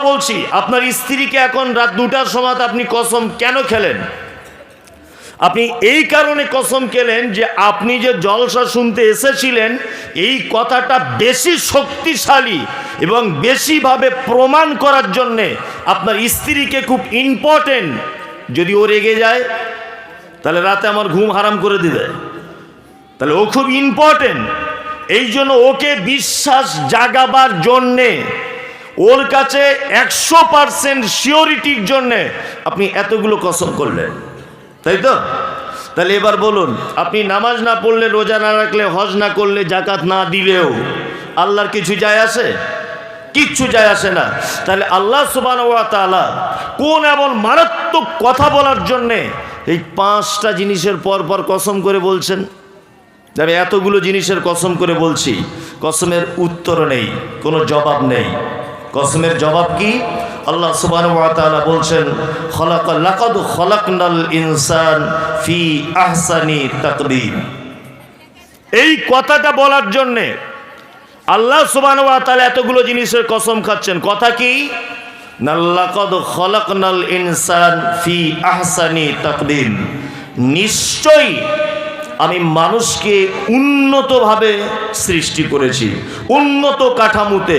বলছি, আপনার স্ত্রীকে এখন রাত 2টার সময় আপনি কসম কেন খেলেন? আপনি এই কারণে কসম খেলেন যে আপনি যে জলসা শুনতে এসেছিলেন এই কথাটা বেশি শক্তিশালী এবং বেশিভাবে প্রমাণ করার জন্যে আপনার স্ত্রীকে খুব ইম্পর্টেন্ট। যদি ও রেগে যায় তাহলে রাতে আমার ঘুম হারাম করে দিবে, তাহলে ও খুব ইম্পর্টেন্ট। এই জন্য ওকে বিশ্বাস জাগাবার জন্যে, ওর কাছে 100% সিওরিটির জন্যে আপনি এতগুলো কসম করলেন, তাই তো? তাহলে এবার বলুন, আপনি নামাজ না পড়লে, রোজা না রাখলে, হজ না করলে, জাকাত না দিলেও আল্লাহর কিছু যায় আসে? কিচ্ছু যায় আসে না। তাহলে আল্লাহ সুবহানাহু ওয়া তাআলা কোন এমন মারাত্মক কথা বলার জন্যে এই 5টা জিনিসের পর পর কসম করে বলছেন? আমি এতগুলো জিনিসের কসম করে বলছি, কসমের উত্তর নেই, কোনো জবাব নেই। কসমের জবাব কি? আল্লাহ সুবহানাহু ওয়া তাআলা বলছেন, লাকাদ খলাকনাল ইনসান ফি আহসানি তাকবীর। এই কথাটা বলার জন্যে আল্লাহ সুবহানাহু ওয়া তাআলা এতগুলো জিনিসের কসম খাচ্ছেন। কথা কি? লাকাদ খলাকনাল ইনসান ফি আহসানি তাকবীর। নিশ্চয়ই আমি মানুষকে উন্নতভাবে সৃষ্টি করেছি, উন্নত কাঠামোতে,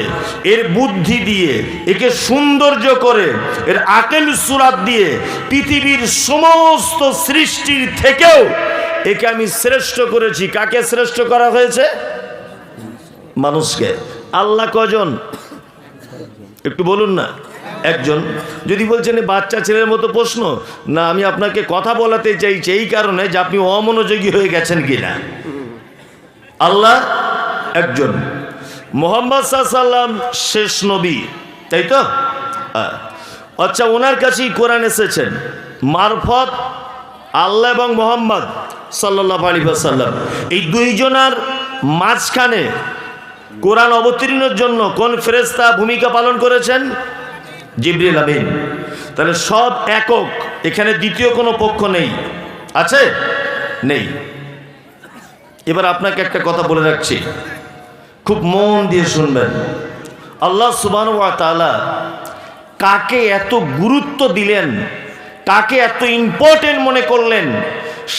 এর বুদ্ধি দিয়ে, একে সৌন্দর্য করে, এর আকেল সুরাত দিয়ে পৃথিবীর সমস্ত সৃষ্টির থেকেও একে আমি শ্রেষ্ঠ করেছি। কাকে শ্রেষ্ঠ করা হয়েছে? মানুষকে। আল্লাহ কজন? একটু বলুন না। একজন। যদি বলছেন বাচ্চা ছেলের মতো প্রশ্ন, না, আমি আপনাকে কথা বলাতে চাইছি এই কারণে যে আপনি অমনোযোগী হয়ে গেছেন কিনা। আল্লাহ একজন, মুহাম্মদ সাল্লাল্লাহু আলাইহি ওয়াসাল্লাম শেষ নবী, তাই তো? আচ্ছা, ওনার কাছেই কোরআন এসেছেন মারফত আল্লাহ এবং মুহাম্মদ সাল্লাল্লাহু আলাইহি ওয়াসাল্লাম। এই দুইজনের মাঝখানে কোরআন অবতীর্ণের জন্য কোন ফেরেশতা ভূমিকা পালন করেছেন? জিবরিল আমিন। তাহলে সব একক, এখানে দ্বিতীয় কোনো পক্ষ নেই, আছে? নেই। এবার আপনাকে একটা কথা বলে রাখছি, খুব মন দিয়ে শুনবেন। আল্লাহ সুবহানাহু ওয়া তাআলা কাকে এত গুরুত্ব দিলেন, কাকে এত ইম্পর্টেন্ট মনে করলেন?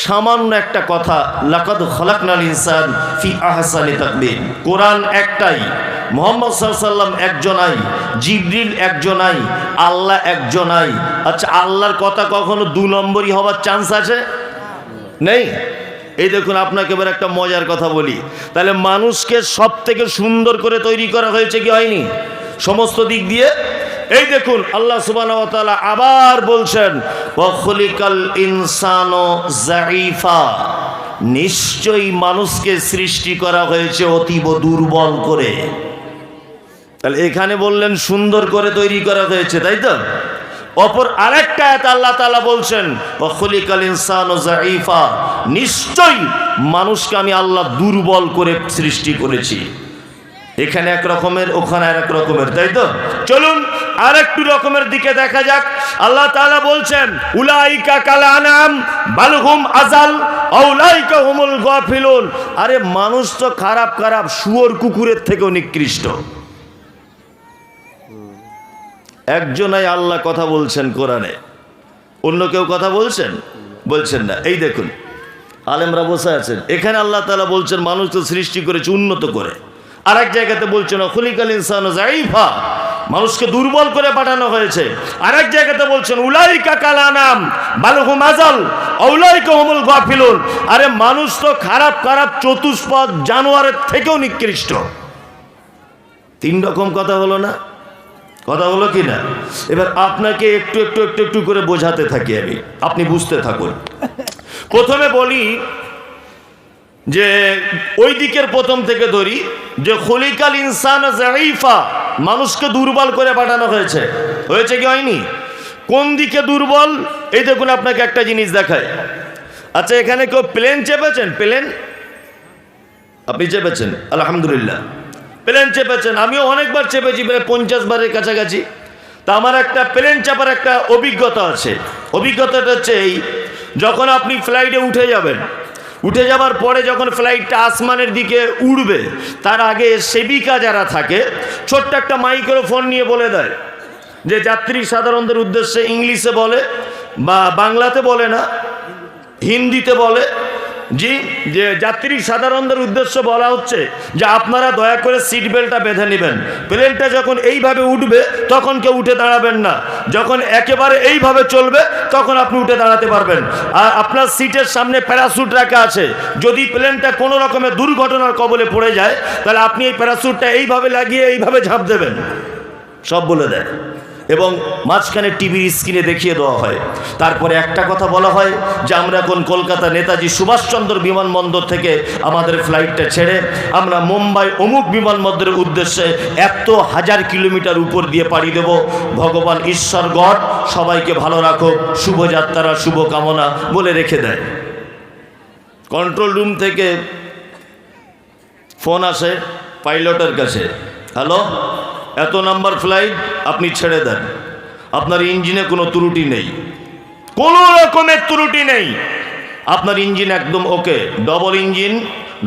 সামান্য একটা কথা, লাকাদ খলাকনাল ইনসান ফি আহসানি তাকবীর। কোরআন একটাই, মুহাম্মদ সাল্লাল্লাহু আলাইহি ওয়াসাল্লাম একজনাই, জিবরিল একজনাই, আল্লাহ একজনাই। আচ্ছা, আল্লাহর কথা কখনো 2 নম্বরই হওয়ার চান্স আছে? নেই। এই দেখুন, আপনাকে এবার একটা মজার কথা বলি। তাহলে মানুষকে সব থেকে সুন্দর করে তৈরি করা হয়েছে কি হয়নি? সমস্ত দিক দিয়ে। এই দেখুন, আল্লাহ সুবহানাহু ওয়া তাআলা আবার বলছেন, ওয়া খুলিকাল ইনসানু যায়ীফা। নিশ্চয়ই মানুষকে সৃষ্টি করা হয়েছে অতীব দুর্বল করে। তাহলে এখানে বললেন সুন্দর করে তৈরি করা হয়েছে, তাই তো? অপর আরেকটা আয়াত আল্লাহ তাআলা বলছেন, ওয়া খুলিকাল ইনসানু যায়ীফা। নিশ্চয়ই মানুষকে আমি আল্লাহ দুর্বল করে সৃষ্টি করেছি। এখানে এক রকমের, ওখানে আরেক রকমের, তাই তো? চলুন আরেকটু রকমের দিকে দেখা যাক। আল্লাহ তাআলা বলছেন, উলাইকা কাল আনাম বাল হুম আযাল আউলাইকা হুমুল গাফিলুন। আরে মানুষ তো খারাপ খারাপ শুয়োর কুকুরের থেকেও নিকৃষ্ট। একজনাই আল্লাহ কথা বলছেন কোরআনে, অন্য কেউ কথা বলছেন? বলছেন না। এই দেখুন, আলেমরা বসে আছেন, এখানে আল্লাহ তাআলা বলছেন মানুষ তো সৃষ্টি করেছে উন্নত করে। আর এক জায়গাতে বলছেন খুলিকাল ইনসানু যায়ীফা, মানুষকে দুর্বল করে পাঠানো হয়েছে। আর এক জায়গাতে বলছেন উলাইকা কাল আনাম বাল হুম আযাল আউলাইকা হুমুল গাফিলুন। আরে মানুষ তো খারাপ খারাপ চতুষ্পদ জানোয়ারের থেকেও নিকৃষ্ট। 3 রকম কথা হলো না? কথা হলো কি না? এবার আপনাকে একটু একটু একটু একটু করে বোঝাতে থাকি আমি, আপনি বুঝতে থাকুন। প্রথমে বলি যে ওই দিকের প্রথম থেকে ধরি, যে খুলিকাল ইনসান যায়ীফা, মানুষকে দুর্বল করে পাঠানো হয়েছে। হয়েছে কি হয়নি? কোন দিকে দুর্বল? এই দেখুন, আপনাকে একটা জিনিস দেখায়। আচ্ছা, এখানে কেউ প্লেন চেপেছেন? প্লেন আপনি চেপেছেন? আলহামদুলিল্লাহ, প্লেন চেপেছেন। আমিও অনেকবার চেপেছি, প্রায় 50 বারের কাছাকাছি। তা আমার একটা প্লেন চাপার একটা অভিজ্ঞতা আছে। অভিজ্ঞতাটা হচ্ছে এই, যখন আপনি ফ্লাইটে উঠে যাবেন, উঠে যাবার পরে যখন ফ্লাইটটা আসমানের দিকে উড়বে, তার আগে সেবিকা যারা থাকে ছোট্ট একটা মাইক্রোফোন নিয়ে বলে দেয়, যে যাত্রী সাধারণদের উদ্দেশ্যে ইংলিশে বলে বা বাংলাতে বলে না, হিন্দিতে বলে। জি, যে যাত্রী সাধারণদের উদ্দেশ্যে বলা হচ্ছে যে আপনারা দয়া করে সিট বেল্টটা বেঁধে নেবেন। প্লেনটা যখন এইভাবে উঠবে তখন কেউ উঠে দাঁড়াবেন না, যখন একেবারে এইভাবে চলবে তখন আপনি উঠে দাঁড়াতে পারবেন। আর আপনার সিটের সামনে প্যারাসুট রাখা আছে, যদি প্লেনটা কোনো রকমের দুর্ঘটনার কবলে পড়ে যায় তাহলে আপনি এই প্যারাসুটটা এইভাবে লাগিয়ে এইভাবে ঝাঁপ দেবেন, সব বলে দেয়। এবং মাঝখানে টিভির স্ক্রিনে দেখিয়ে দেওয়া হয়। তারপরে একটা কথা বলা হয় যে আমরা এখন কলকাতা নেতাজি সুভাষচন্দ্র বিমানবন্দর থেকে আমাদের ফ্লাইটটা ছেড়ে আমরা মুম্বাই অমুক বিমানবন্দরের উদ্দেশ্যে এত হাজার কিলোমিটার উপর দিয়ে পাড়ি দেব। ভগবান ঈশ্বর গড সবাইকে ভালো রাখো, শুভযাত্রা শুভকামনা বলে রেখে দেয়। কন্ট্রোল রুম থেকে ফোন আসে পাইলটের কাছে, হ্যালো, এত নাম্বার ফ্লাইট আপনি ছেড়ে দেন, আপনার ইঞ্জিনে কোনো ত্রুটি নেই, কোনো রকমের ত্রুটি নেই, আপনার ইঞ্জিন একদম ওকে,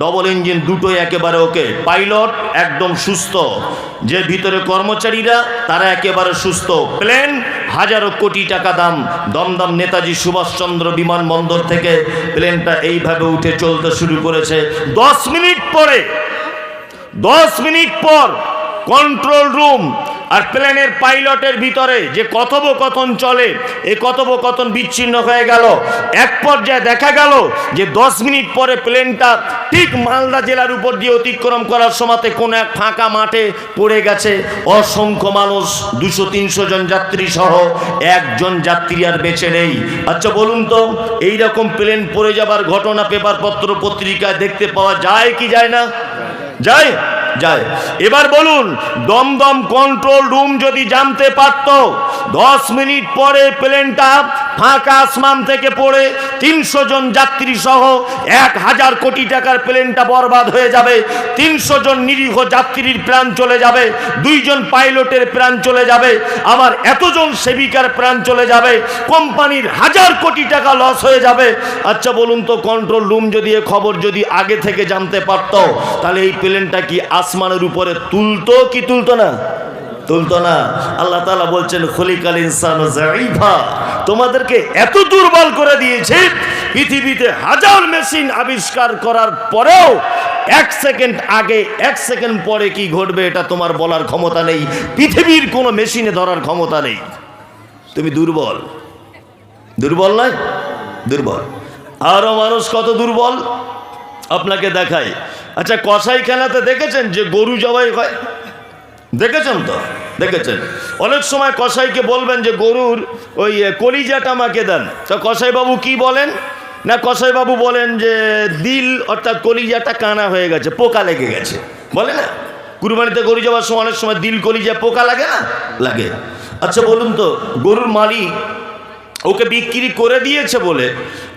ডবল ইঞ্জিন দুটোই একেবারে ওকে, পাইলট একদম সুস্থ, যে ভিতরে কর্মচারীরা তারা একেবারে সুস্থ। প্লেন হাজারো কোটি টাকা দাম, দমদম নেতাজি সুভাষচন্দ্র বিমানবন্দর থেকে প্লেনটা এইভাবে উঠে চলতে শুরু করেছে। 10 মিনিট পর কন্ট্রোল রুম আর প্লেনের পাইলটের ভিতরে যে কথোপকথন চলে, এই কথোপকথন বিচ্ছিন্ন হয়ে গেল। এক পর্যায়ে দেখা গেল যে 10 মিনিট পরে প্লেনটা ঠিক মালদা জেলার উপর দিয়ে অতিক্রম করার সময় কোনো এক ফাঁকা মাঠে পড়ে গেছে। অসংখ্য মানুষ, 200-300 জন যাত্রী সহ একজন যাত্রী আর বেঁচে নেই। আচ্ছা বলুন তো, এইরকম প্লেন পড়ে যাবার ঘটনা পেপারপত্র পত্রিকায় দেখতে পাওয়া যায় কি যায় না? যায়। এবার বলুন, দমদম কন্ট্রোল রুম যদি জানতে পারত 10 মিনিট পরে প্লেনটা ফাঁকা আসমান থেকে পড়ে 300 জন যাত্রী সহ 1000 কোটি টাকার প্লেনটা বরবাদ হয়ে যাবে, 300 জন নিরীহ যাত্রীর প্রাণ চলে যাবে, 2 জন পাইলটের প্রাণ চলে যাবে, আবার এতজন সেবিকার প্রাণ চলে যাবে, কোম্পানির 1000 কোটি টাকা লস হয়ে যাবে। আচ্ছা বলুন তো, কন্ট্রোল রুম যদি এ খবর যদি আগে থেকে জানতে পারত তাহলে এই প্লেনটা কি আসমানের উপরে তুলতো কি তুলতো না? তুলতো না। আল্লাহ তাআলা বলছেন খলিকাল ইনসানু যায়ীফা, তোমাদেরকে এত দুর্বল করে দিয়েছে, পৃথিবীতে হাজার মেশিন আবিষ্কার করার পরেও 1 সেকেন্ড আগে 1 সেকেন্ড পরে কি ঘটবে এটা তোমার বলার ক্ষমতা নেই, পৃথিবীর কোনো মেশিনে ধরার ক্ষমতা নেই। তুমি দুর্বল নয়? দুর্বল। আরো মানুষ কত দুর্বল আপনাকে দেখায়। আচ্ছা, কসাইখানাতে দেখেছেন যে গরু জবাই হয়? দেখেছেন তো? দেখেছেন। অনেক সময় কসাইকে বলবেন যে গরুর ওই কলিজাটা আমাকে দেন, তো কসাইবাবু কি বলেন না, কসাইবাবু বলেন যে দিল অর্থাৎ কলিজাটা কানা হয়ে গেছে, পোকা লেগে গেছে, বলে না? কুরবানিতে গরু যাওয়ার সময় অনেক সময় দিল কলিজা পোকা লাগে না? লাগে। আচ্ছা বলুন তো, গরুর মালিক ওকে বিক্রি করে দিয়েছে বলে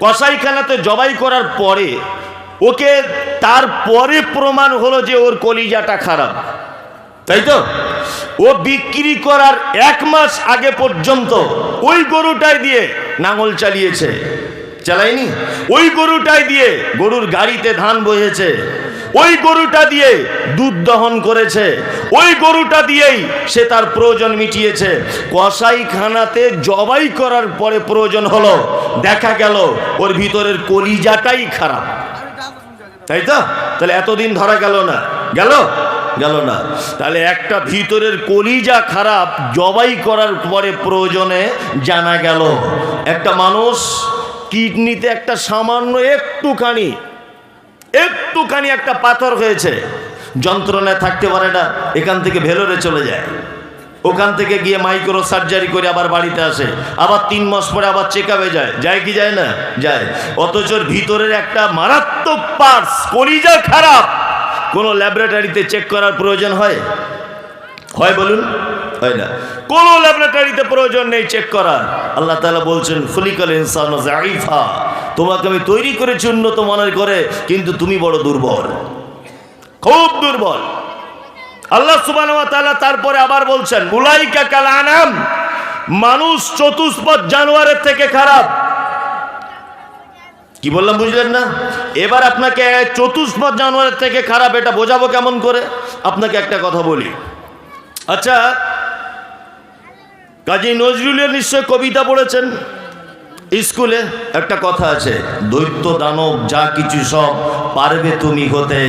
কসাইখানাতে জবাই করার পরে ওকে তারপরে প্রমাণ হলো যে ওর কলিজাটা খারাপ, তাই তো? ও বিক্রি করার 1 মাস আগে পর্যন্ত ওই গরুটাই দিয়ে নাঙল চালায়নি, ওই গরুটাই দিয়ে গরুর গাড়িতে ধান বহেছে, ওই গরুটা দিয়ে দুধ দহন করেছে, ওই গরুটা দিয়েই সে তার প্রয়োজন মিটিয়েছে। কসাইখানাতে জবাই করার পরে প্রয়োজন হলো, দেখা গেল ওর ভিতরের কলিজাটাই খারাপ, তাই তো? তাহলে এতদিন ধরা গেল না? গেল না। তাহলে একটা ভিতরের কলিজা খারাপ জবাই করার পরে প্রয়োজনে জানা গেল। একটা মানুষ কিডনিতে একটা সামান্য একটুখানি একটা পাথর হয়েছে, যন্ত্রণায় থাকতে পারে না, এখান থেকে ভেলোরে চলে যায়, ওখান থেকে গিয়ে মাইক্রো সার্জারি করে আবার বাড়িতে আসে, আবার 3 মাস পরে আবার চেক আপে যায় কি যায় না? যায়। অথচ ভিতরের একটা মারাত্মক পার্টস কলিজা খারাপ, কোনো ল্যাবরেটরিতে চেক করার প্রয়োজন হয় বলুন? হয় না। কোনো ল্যাবরেটরিতে প্রয়োজন নেই চেক করার। আল্লাহ তাআলা বলছেন খলিকাল ইনসানু যায়ীফা, তোমাকে আমি তৈরি করেছি উন্নত মানের করে, কিন্তু তুমি বড় দুর্বল, খুব দুর্বল। আল্লাহ সুবহানাহু ওয়া তাআলা তারপরে আবার বলছেন উলাইকা কাল আনাম, মানুষ চতুষ্পদ জানোয়ারের থেকে খারাপ। কি বললাম বুঝলেন না? এবার আপনাকে চতুষ্পদ জানোয়ারের থেকে খারাপ এটা বোঝাবো কেমন করে? আপনাকে একটা কথা বলি। আচ্ছা, কাজী নজরুলের নিশ্চয় কবিতা পড়েছেন স্কুলে। একটা কথা আছে, দৈত্য দানব যা কিছু সব পারবে তুমি হতে,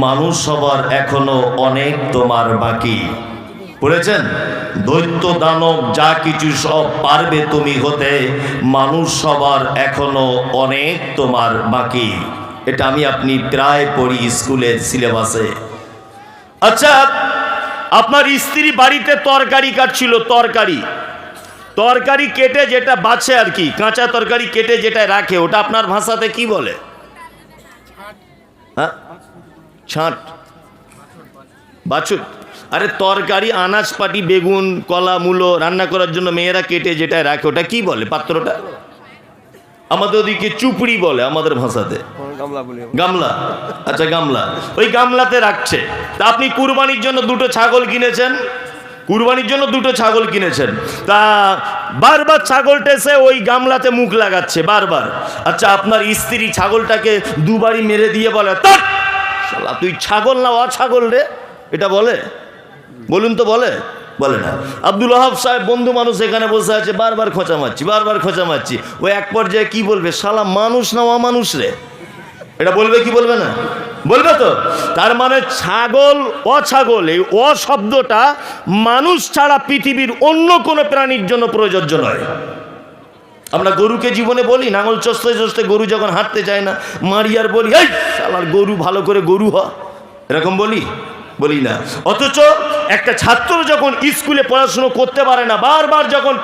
মানুষ সবার এখনো অনেক তোমার বাকি। পড়েছেন? দৈত্য দানব যা কিছু সব পারবে তুমি হতে, মানুষ সবার এখনো অনেক তোমার বাকি। এটা আমি আপনি প্রায় পড়ি স্কুলের সিলেবাসে। আচ্ছা, আপনার স্ত্রী বাড়িতে তরকারি কাটছিল, তরকারি কেটে যেটা বাছে আর কি, কাঁচা তরকারি কেটে যেটা রাখে, ওটা আপনার ভাষাতে কি বলে? হ্যাঁ, ছাঁট, বাছুর। আরে তরকারি, আনাজ পাটি, বেগুন, কলা, মূলো রান্না করার জন্য মেয়েরা কেটে যেটা রাখে, ওটা কি বলে পাত্রটা? আমাদের ওদিকে চুপড়ি বলে, আমাদের ভাষাতে গামলা। আচ্ছা, গামলা। ওই গামলাতে রাখছে। তা আপনি কুরবানির জন্য দুটো ছাগল কিনেছেন, তা বারবার ছাগলটা এসে ওই গামলাতে মুখ লাগাচ্ছে বারবার। আচ্ছা, আপনার স্ত্রী ছাগলটাকে দুবারই মেরে দিয়ে বলে, শালা তুই ছাগল না অছাগল রে, এটা বলে? বলুন তো, বলে না। আব্দুল ওয়াহাব সাহেব বন্ধু মানুষ এখানে বসে আছে, বারবার খোঁচা মারছি। ও এক পর্যায়ে কি বলবে, শালা মানুষ না অমানুষ রে, এটা বলবে কি বলবে না? বলবে তো। তার মানে ছাগল, অছাগল, এই অশব্দটা মানুষ ছাড়া পৃথিবীর অন্য কোনো প্রাণীর জন্য প্রযোজ্য নয়। আমরা গরুকে জীবনে বলি, নাঙল চষতে গরু যখন হাঁটতে যায় না, মারি আর বলি, এই শালার গরু, ভালো করে গরু হ, এরকম বলি না। অথচ একটা ছাত্র যখন স্কুলে পড়াশুনো করতে পারে না, বারবার যখন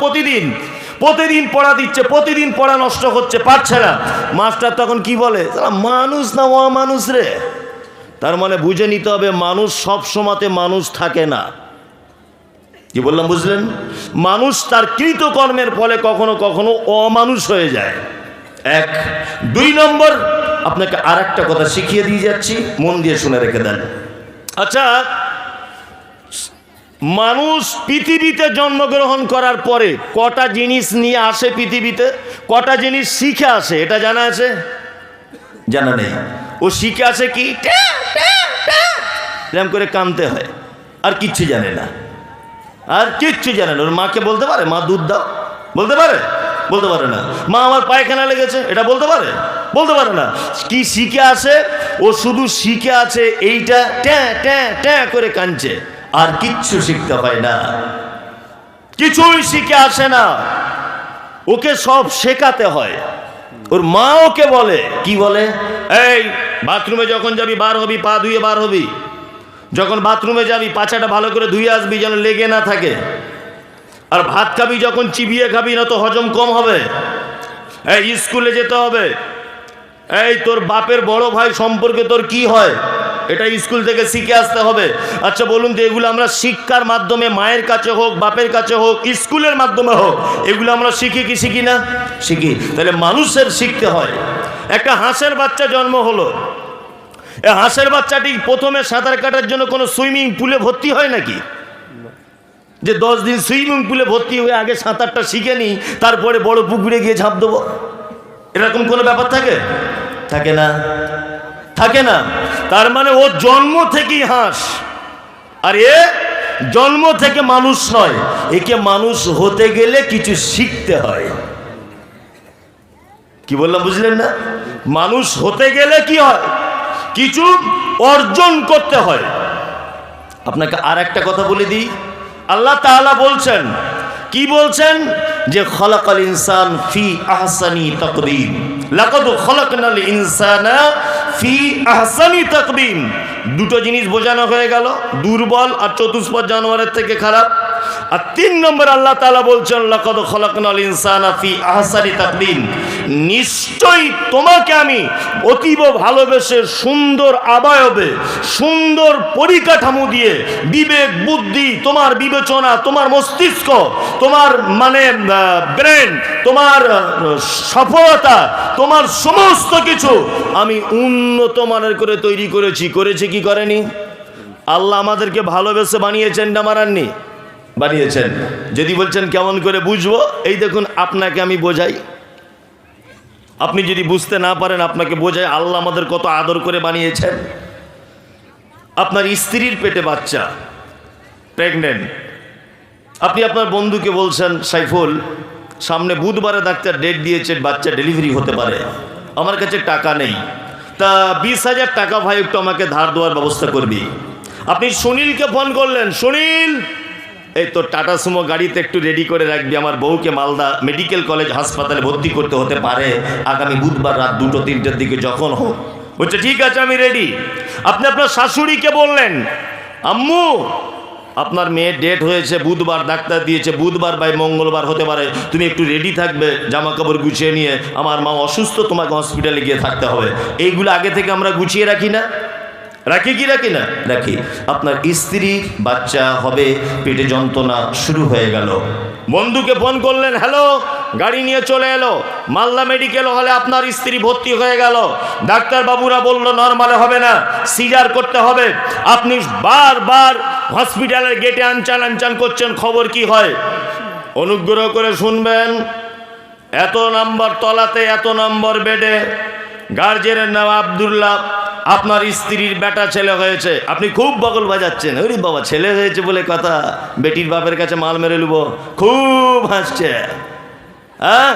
প্রতিদিন পড়া দিচ্ছে, প্রতিদিন পড়া নষ্ট হচ্ছে, পারছে না, মাস্টার তখন কি বলে, মানুষ না অমানুষ রে। তার মানে বুঝে নিতে হবে, মানুষ সব সময়তে মানুষ থাকে না। কি বললাম বুঝলেন? মানুষ তার কৃতকর্মের ফলে কখনো কখনো অমানুষ হয়ে যায়। এক। 2 নম্বর, আপনাকে আর একটা কথা শিখিয়ে দিয়ে যাচ্ছি, মন দিয়ে শুনে রেখে দেন। আচ্ছা, মানুষ পৃথিবীতে জন্মগ্রহণ করার পরে কটা জিনিস নিয়ে আসে পৃথিবীতে, কটা জিনিস শিখে আসে, এটা জানা আছে? জানা নেই। ও শিখে আসে কি, এরকম করে কানতে হয়, আর কিচ্ছু জানে না, ওর মাকে বলতে পারে, মা দুধ দাও, বলতে পারে না। মা আমার পায়খানা লেগেছে, এটা বলতে পারে না। কি শিখে আসে? ও শুধু শিখে আছে এইটা, ট্যাঁ করে কাঁদছে, আর কিচ্ছু শিখতে হয় না, কিছুই শিখে আসে না। ওকে সব শেখাতে হয়। ওর মা ওকে বলে, কি বলে, এই বাথরুমে যখন যাবি বার হবি, পা ধুয়ে বার হবি, যখন বাথরুমে যাবি পাছাটা ভালো করে ধুয়ে আসবি যেন লেগে না থাকে, আর ভাত খাবি যখন চিবিয়ে খাবি, না তো হজম কম হবে। এই স্কুলে যেতে হবে, এই তোর বাপের বড় ভাই সম্পর্কে তোর কি হয়, এটা স্কুল থেকে শিখে আসতে হবে। আচ্ছা বলুন তো, এগুলো আমরা শিক্ষার মাধ্যমে, মায়ের কাছে হোক, বাপের কাছে হোক, স্কুলের মাধ্যমে হোক, এগুলো আমরা শিখি কি শিখি না? শিখি। তাহলে মানুষের শিখতে হয়। একটা হাঁসের বাচ্চা জন্ম হলো, এই হাঁসের বাচ্চাটি প্রথমে সাঁতার কাটার জন্য কোনো সুইমিং পুলে ভর্তি হয় নাকি? যে 10 দিন সুইমিং পুলে ভর্তি হয়ে আগে সাঁতারটা শিখে নিই, তারপরে বড় পুকুরে গিয়ে ঝাঁপ দেবো, এরকম কোনো ব্যাপার থাকে না। তার মানে ও জন্ম থেকেই হাঁস, আর এ জন্ম থেকে মানুষ নয়। একে মানুষ হতে গেলে কিছু শিখতে হয়। কি বললাম বুঝলেন না? মানুষ হতে গেলে কি হয়, কিছু অর্জন করতে হয়। আপনাকে আর একটা কথা বলে দিই, আল্লাহ তাআলা বলছেন, কি বলছেন, যে খলাকাল ইনসান ফি আহসানি তাকবীম, লাকাদ খলাকনাল ইনসানা ফি আহসানি তাকবীম। দুটো জিনিস বোঝানো হয়ে গেল, দুর্বল আর চতুষ্পদ জানোয়ারের থেকে খারাপ। আর 3 নম্বর আল্লাহ তাআলা বলছেন, লাকাদ খলাকনাল ইনসানা ফি আহসানি তাকবীম, নিশ্চয়ই তোমাকে আমি অতীব ভালোবেসে সুন্দর আবয়বে, সুন্দর পরিকাঠামো দিয়ে, বিবেক বুদ্ধি, তোমার বিবেচনা, তোমার মস্তিষ্ক, তোমার মানে ব্রেন, তোমার সফলতা, তোমার সমস্ত কিছু আমি উন্নত মানের করে তৈরি করেছি কি করেনি? আল্লাহ আমাদেরকে ভালোবেসে বানিয়েছেন না মারাননি? বানিয়েছেন। যদি বলছেন কেমন করে বুঝবো, এই দেখুন আপনাকে আমি বোঝাই, আপনি যদি বুঝতে না পারেন আপনাকে বোঝাই আল্লাহ আমাদের কত আদর করে বানিয়েছেন। আপনার স্ত্রীর পেটে বাচ্চা, প্রেগনেন্ট, আপনি আপনার বন্ধুকে বলছেন, সাইফুল সামনে বুধবারে ডাক্তার ডেট দিয়েছে, বাচ্চা ডেলিভারি হতে পারে, আমার কাছে টাকা নেই, তা 20,000 টাকা ভাই একটু আমাকে ধার দেওয়ার ব্যবস্থা করবি। আপনি সুনীলকে ফোন করলেন, সুনীল এই তো টাটা সুমো গাড়িতে একটু রেডি করে রাখবি, আমার বউকে মালদা মেডিকেল কলেজ হাসপাতালে ভর্তি করতে হতে পারে আগামী বুধবার রাত 2-3টের দিকে যখন হোক। বলছে ঠিক আছে আমি রেডি। আপনি আপনার শাশুড়িকে বললেন, আম্মু আপনার মেয়ের ডেট হয়েছে বুধবার, ডাক্তার দিয়েছে বুধবার বাই মঙ্গলবার হতে পারে, তুমি একটু রেডি থাকবে, জামা কাপড় গুছিয়ে নিয়ে, আমার মা অসুস্থ, তোমাকে হসপিটালে গিয়ে থাকতে হবে। এইগুলো আগে থেকে আমরা গুছিয়ে রাখি না? রাখি কি রাখি না? রাখি। আপনার স্ত্রীর বাচ্চা হবে, পেটে যন্ত্রণা শুরু হয়ে গেল, বন্ধুকে ফোন করলেন, হ্যালো, গাড়ি নিয়ে চলে এলো, মালদা মেডিকেল হলে আপনার স্ত্রী ভর্তি হয়ে গেল, ডাক্তার বাবুরা বললো নরমালে হবে না, সিজার করতে হবে। আপনি বারবার হসপিটালের গেটে আনচান আনচান করছেন, খবর কি হয়? অনুগ্রহ করে শুনবেন, এত নম্বর তলাতে, এত নম্বর বেডে, গার্জেনের নাম আব্দুল্লাহ, আপনার স্ত্রীর বেটা ছেলে হয়েছে, আপনি খুব বগল বাজাচ্ছেন, ওরে বাবা ছেলে হয়েছে বলে কথা, বেটির বাপের কাছে মাল মেরে নেব, খুব হাসছে, হ্যাঁ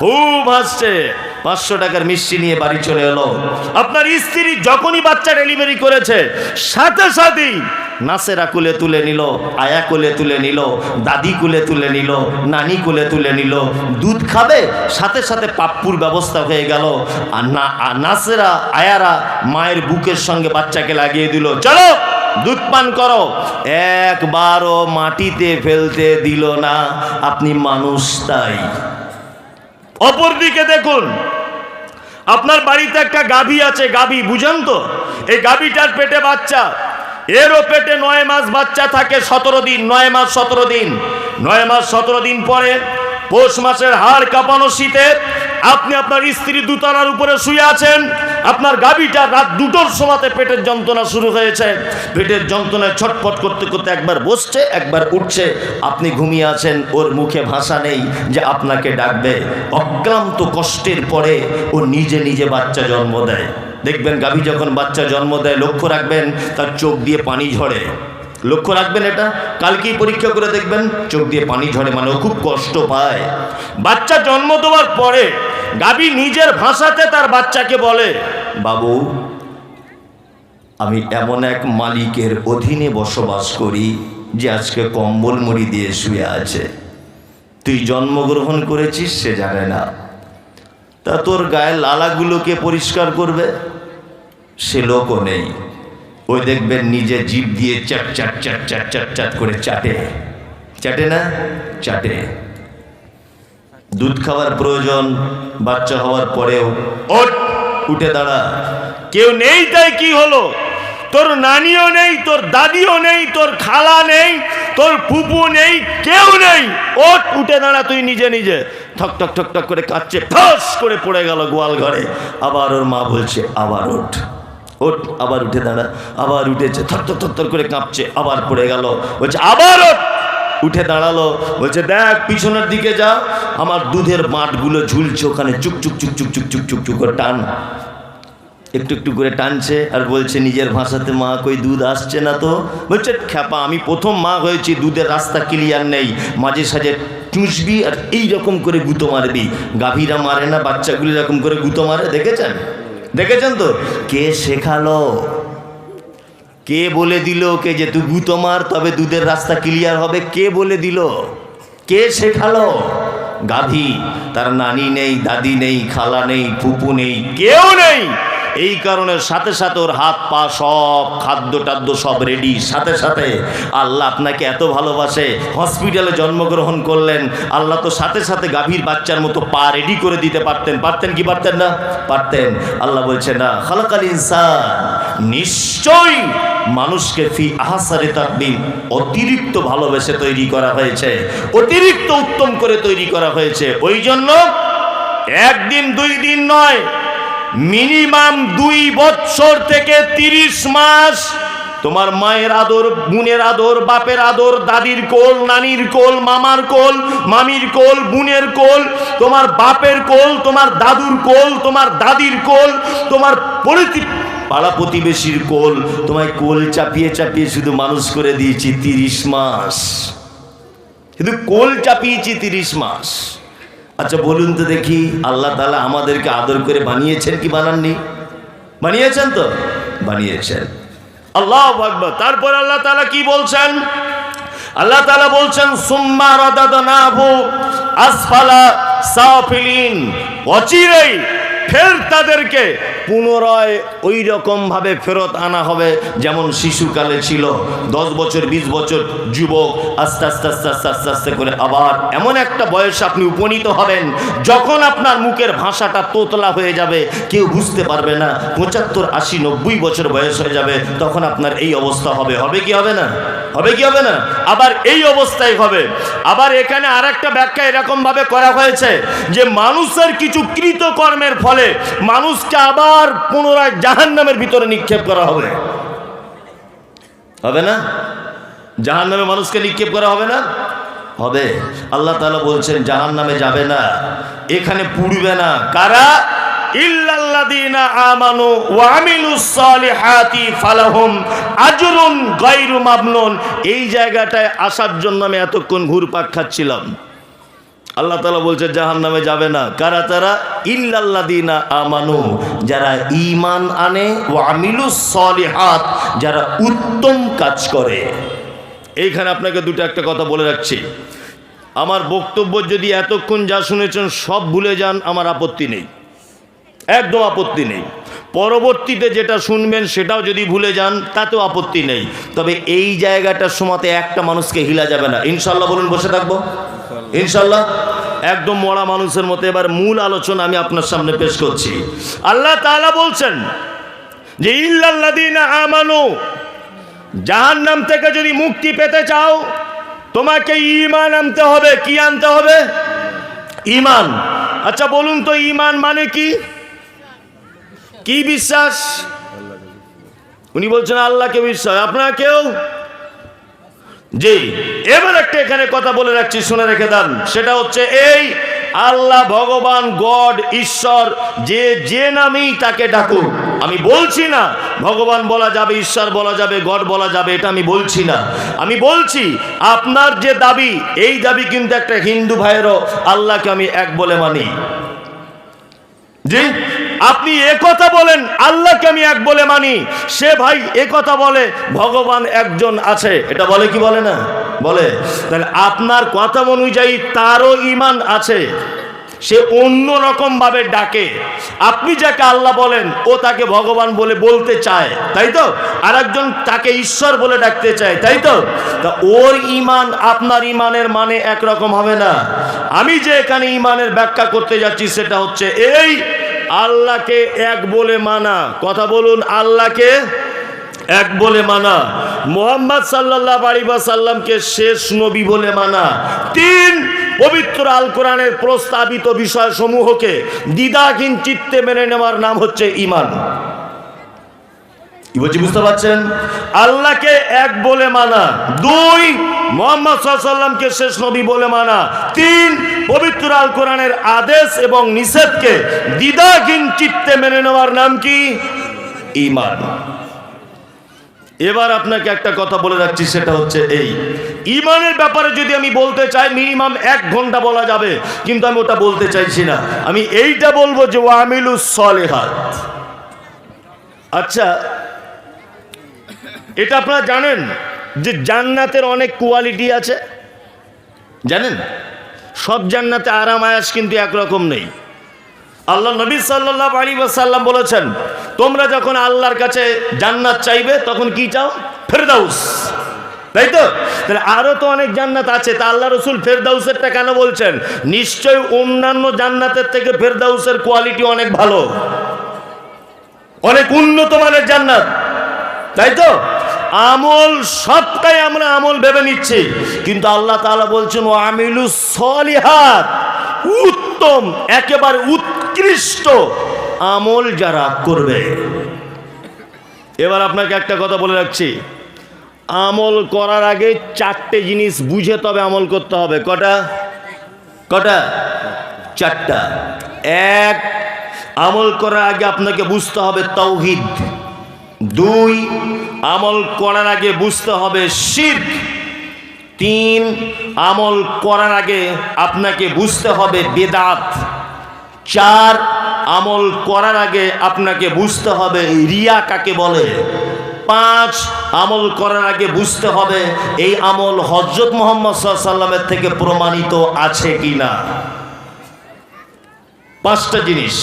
খুব হাসছে, 500 টাকার মিষ্টি নিয়ে বাড়ি চলে এলো। আপনার স্ত্রী যখনই বাচ্চা ডেলিভারি করেছে সাথে সাথেই নাসেরা কোলে তুলে নিল, আয়া কোলে তুলে নিল, দাদি কোলে তুলে নিল, নানি কোলে তুলে নিল, দুধ খাবে সাথে সাথে পাপ্পুর ব্যবস্থা হয়ে গেল। আর নাসেরা আয়ারা মায়ের বুকের সঙ্গে বাচ্চাকে লাগিয়ে দিল, চলো দুধ পান করো, একবারও মাটিতে ফেলতে দিল না। আপনি মানুষ তাই। অপরদিকে দেখুন, আপনার বাড়িতে একটা গাভী আছে, গাভী বুঝেন তো, এই গাভীটার পেটে বাচ্চা, এরও পেটে 9 মাস বাচ্চা থাকে, 17 দিন, 9 মাস 17 দিন, 9 মাস 17 দিন পরে পৌষ মাসের হাড় কাঁপানো শীতে আপনি আপনার স্ত্রী দুতলার উপরে শুয়ে আছেন, আপনার গাভীটা রাত 2টোর সময়তে পেটের যন্ত্রণা শুরু হয়েছে, পেটের যন্ত্রণায় ছটফট করতে করতে একবার বসছে একবার উঠছে, আপনি ঘুমিয়ে আছেন, ওর মুখে ভাষা নেই যে আপনাকে ডাকবে। অক্লান্ত কষ্টের পরে ও নিজে নিজে বাচ্চা জন্ম দেয়। দেখবেন গাভী যখন বাচ্চা জন্ম দেয়, লক্ষ্য রাখবেন তার চোখ দিয়ে পানি ঝরে, লক্ষ্য রাখবেন, এটা কালকেই পরীক্ষা করে দেখবেন, চোখ দিয়ে পানি ঝরে, মানে ও খুব কষ্ট পায়। বাচ্চা জন্ম দেওয়ার পরে গাভী নিজের ভাষাতে তার বাচ্চাকে বলে, বাবু আমি এমন এক মালিকের অধীনে বসবাস করি যে আজকে কম্বল মুড়ি দিয়ে শুয়ে আছে, তুই জন্মগ্রহণ করেছিস সে জানে না, তা তোর গায়ের লালাগুলোকে পরিষ্কার করবে সে লোকও নেই। ওই দেখবেন নিজে জিভ দিয়ে চাট চাট চাট চাট চাট চাট করে চাটে, চাটে না চাটে। দুধ খাওয়ার প্রয়োজন বাচ্চা হওয়ার পরেও, ওঠ উঠে দাঁড়া, কেউ নেই তাই কি হলো, তোর নানিও নেই, তোর দাদিও নেই, তোর খালা নেই, তোর ফুপু নেই, কেউ নেই, ওঠ উঠে দাঁড়া তুই নিজে নিজে। ঠক ঠক ঠক ঠক করে কাঁদছে, ফস করে পড়ে গেল গোয়াল ঘরে। আবার ওর মা বলছে আবার ওঠ, ওঠ, আবার উঠে দাঁড়া, আবার উঠেছে, থরথর থরথর করে কাঁপছে, আবার পড়ে গেল, বলছে আবার ওঠ, উঠে দাঁড়ালো, বলছে দেখ পিছনের দিকে যা, আমার দুধের মাঠগুলো ঝুলছে ওখানে, চুক চুক চুক চুক চুক চুক চুক চুক করে টান, একটু একটু করে টানছে, আর বলছে নিজের ভাষাতে, মা কই দুধ আসছে না তো। বলছে খ্যাপা আমি প্রথম মা হয়েছি, দুধের রাস্তা ক্লিয়ার নেই, মাঝে সাঝে চুষবি আর এইরকম করে গুঁতো মারবি। গাভীরা মারে না, বাচ্চাগুলি এরকম করে গুঁতো মারে, দেখেছেন? দেখেছেন তো? কে শেখালো? কে বলে দিল ওকে যে তুই গুঁতো মার তবে দুধের রাস্তা ক্লিয়ার হবে? কে বলে দিল? কে শেখালো? গাভী, তার নানি নেই, দাদি নেই, খালা নেই, ফুপু নেই, কেউ নেই। এই কারণে সাথে সাথে ওর হাত পা সব খাদ্য টাদ্য সব রেডি, সাথে সাথে আল্লাহ আপনাকে এত ভালোবাসে, হসপিটালে জন্মগ্রহণ করলেন, আল্লাহ তো সাথে সাথে গাভীর বাচ্চার মতো পা রেডি করে দিতে পারতেন, পারতেন কি পারতেন না? পারতেন। আল্লাহ বলছে না, খালাকাল ইনসান, নিশ্চয়ই মানুষকে ফি আহসানি তাকবীম, অতিরিক্ত ভালোবেসে তৈরি করা হয়েছে, অতিরিক্ত উত্তম করে তৈরি করা হয়েছে। ওই জন্য একদিন 2 দিন নয়, মিনিমাম 2 বছর থেকে 30 মাস তোমার মায়ের আদর, বোনের আদর, বাপের আদর, দাদির কোল, নানির কোল, মামার কোল, মামির কোল, বোনের কোল, তোমার বাপের কোল, তোমার দাদুর কোল, তোমার দাদির কোল, তোমার পাড়া প্রতিবেশীর কোল, তোমায় কোল চাপিয়ে চাপিয়ে শুধু মানুষ করে দিয়েছি 30 মাস। কিন্তু কোল চাপিয়েছি 30 মাস। আচ্ছা বলুন তো দেখি, আল্লাহ তাআলা আমাদেরকে আদর করে বানিয়েছেন কি বানাননি? বানিয়েছেন তো, বানিয়েছেন। আল্লাহু আকবার। তারপর আল্লাহ তাআলা কি বলছেন? আল্লাহ তাআলা বলছেন সুম্মা রাদাদনাহু আসফালা সাফিলিন, অচিরেই ফের তাদেরকে পুনরায় ওই রকম ভাবে ফেরত আনা হবে যেমন শিশুকালে ছিল। 10 বছর 20 বছর যুবক, আস্তে আস্তে আস্তে আস্তে আস্তে আস্তে করে আবার এমন একটা বয়সে আপনি উপনীত হবেন যখন আপনার মুখের ভাষাটা তোতলা হয়ে যাবে, কেউ বুঝতে পারবে না। 75, 80, 90 বছর বয়স হয়ে যাবে, তখন আপনার এই অবস্থা হবে। হবে কি হবে না? হবে কি হবে না? আবার এই অবস্থায় হবে। আবার এখানে আর একটা ব্যাখ্যা এরকম ভাবে করা হয়েছে যে মানুষের কিছু কৃতকর্মের ফলে মানুষকে আবার পুনরায় জাহান্নামের ভিতরে নিক্ষেপ করা হবে। হবে না? জাহান্নামে মানুষকে নিক্ষেপ করা হবে না? হবে। আল্লাহ তাআলা বলছেন জাহান্নামে যাবে না, এখানে পুড়বে না। কারা? ইল্লাল্লাযীনা আমানু ওয়া আমিলুস সালিহাতি ফালাহুম আজরুন গায়রু মামনুন। এই জায়গাটায় আসার জন্য আমি এতক্ষণ ঘুরপাক খাচ্ছিলাম। আল্লাহ তাআলা বলছে জাহান্নামে যাবে না। কারা তারা? ইল্লাল্লাযীনা আমানু, যারা ঈমান আনে, ওয়া আমিলুস সালিহাত, যারা উত্তম কাজ করে। এইখানে আপনাকে একটা কথা বলে রাখছি, আমার বক্তব্য যদি এতক্ষণ যা শুনেছেন সব ভুলে যান, আমার আপত্তি নেই, একদম আপত্তি নেই। পরবর্তীতে যেটা শুনবেন সেটাও যদি ভুলে যান তাতেও আপত্তি নেই। তবে এই জায়গাটার সময়তে একটা মানুষকে হিলা যাবে না। ইনশাল্লাহ বলুন, বসে থাকবো ইনশাল্লাহ, একদম মরা মানুষের মতো। এবার মূল আলোচনা আমি আপনার সামনে পেশ করছি। আল্লাহ তাআলা বলছেন যে ইল্লাল্লাযীনা আমানু, জাহান্নাম থেকে যদি মুক্তি পেতে চাও তোমাকে ঈমান আনতে হবে। কি আনতে হবে? ঈমান। আচ্ছা বলুন তো ঈমান মানে কি? কি বিশ্বাস? উনি বলছেন আল্লাহকে বিশ্বাস। আপনারা কেউ? জি। এবার একটা এখানে কথা বলে রাখছি, শুনে রেখে দেন। সেটা হচ্ছে এই, আল্লাহ ভগবান, গড, ঈশ্বর, যে নামেই তাকে ডাকুক, আমি বলছি না ভগবান বলা যাবে, ঈশ্বর বলা যাবে, গড বলা যাবে, এটা আমি বলছি না। আমি বলছি আপনার যে দাবি, এই দাবি কিন্তু একটা হিন্দু ভাইয়েরও, আল্লাহকে আমি এক বলে মানি। জি, আপনি একথা বলেন আল্লাহকে আমি এক বলে মানি, সে ভাই একথা বলে ভগবান একজন আছে, এটা বলে কি বলে না? বলে। তাহলে আপনার কথা অনুযায়ী তারও ঈমান আছে, সে অন্য রকম ভাবে ডাকে। আপনি যাকে আল্লাহ বলেন ও তাকে ভগবান বলে বলতে চায়, তাই তো? আর একজন তাকে ঈশ্বর বলে ডাকতে চায়, তাই তো? তা ওর ঈমান আপনার ঈমানের মানে একরকম হবে না। আমি যে এখানে ঈমানের ব্যাখ্যা করতে যাচ্ছি সেটা হচ্ছে এই, আল্লাহকে এক বলে মানা। কথা বলুন, আল্লাহকে এক বলে মানা, মুহাম্মদ সাল্লাল্লাহু আলাইহি ওয়াসাল্লামকে শেষ নবী বলে মানা, 3 পবিত্র আল কোরআনের প্রস্তাবিত বিষয়সমূহকে দ্বিধাহীন চিত্তে মেনে নেওয়ার নাম হচ্ছে ঈমান। কি বলছি বুঝতে পারছেন? আল্লাহকে এক বলে মানা, 2 মুহাম্মদ সাল্লাল্লাহু আলাইহি ওয়াসাল্লামকে শেষ নবী বলে মানা, 3 পবিত্র আল কোরআনের আদেশ এবং নিষেধকে দ্বিধাহীন চিত্তে মেনে নেওয়ার নাম কি? ঈমান। এবার আপনাকে একটা কথা বলে রাখছি, সেটা হচ্ছে এই, ঈমানের ব্যাপারে যদি আমি বলতে চাই মিনিমাম 1 ঘন্টা বলা যাবে, কিন্তু আমি ওটা বলতে চাইছি না। আমি এইটা বলবো যে ওয়া আমিলুস সালিহাত। আচ্ছা, এটা আপনারা জানেন যে জান্নাতের অনেক কোয়ালিটি আছে, জানেন? সব জান্নাতে আরাম আয়াস কিন্তু একরকম নেই। আল্লাহ নবী সাল্লাল্লাহু আলাইহি ওয়াসাল্লাম বলেছেন, তোমরা যখন আল্লাহর কাছে জান্নাত চাইবে তখন কি চাও? ফেরদাউস, তাই তো? তাহলে আরো তো অনেক জান্নাত আছে, তা আল্লাহ রাসূল ফেরদাউসেরটা কেন বলছেন? নিশ্চয়ই অন্যান্য জান্নাতের থেকে ফেরদাউসের কোয়ালিটি অনেক ভালো, অনেক উন্নত মানের জান্নাত, তাই তো? আমল সবটাই আমরা আমল ভেবে নিচ্ছি, কিন্তু আল্লাহ তাআলা বলছেন ওয়া আমিলুস সালিহাত, উত্তম একেবারে উৎকৃষ্ট আমল যারা করবে। এবার আপনাকে একটা কথা বলে রাখছি, আমল করার আগে 4টে জিনিস বুঝে তবে আমল করতে হবে। কটা? 4টা। 1, আমল করার আগে আপনাকে বুঝতে হবে তাওহীদ। 2, আমল করার আগে বুঝতে হবে শিরক। 3, আমল করার আগে আপনাকে বুঝতে হবে বেদাত। 4, আমল করার আগে আপনাকে বুঝতে হবে রিয়া কাকে বলে। 5, আমল করার আগে বুঝতে হবে এই আমল হযরত মুহাম্মদ সাল্লাল্লাহু আলাইহি ওয়াসাল্লামের থেকে প্রমাণিত আছে কিনা। 5টা জিনিস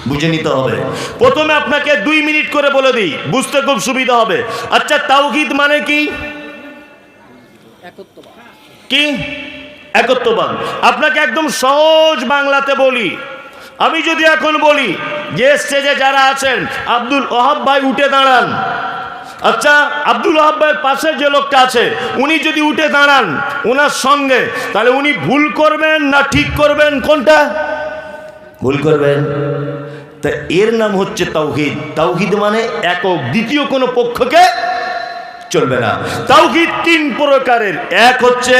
বুঝে নিতে হবে। প্রথমে আপনাকে 2 মিনিট করে বলে দিই, বুঝতে খুব সুবিধা হবে। আচ্ছা, তাওহীদ মানে কি? কি? একত্ববাদ। আপনাকে একদম সহজ বাংলাতে বলি। আমি যদি এখন বলি যে স্টেজে যারা আছেন, আব্দুল ওয়াহাব ভাই উঠে দাঁড়ান। আচ্ছা, আব্দুল ওয়াহাব ভাইয়ের পাশে যে লোকটা আছে উনি যদি উঠে দাঁড়ান ওনার সঙ্গে, তাহলে উনি ভুল করবেন না ঠিক করবেন? কোনটা? ভুল করবেন। তা এর নাম হচ্ছে তাওহীদ। তাওহীদ মানে একক, দ্বিতীয় কোনো পক্ষকে চলবে না। তাওহীদ 3 প্রকারের। এক হচ্ছে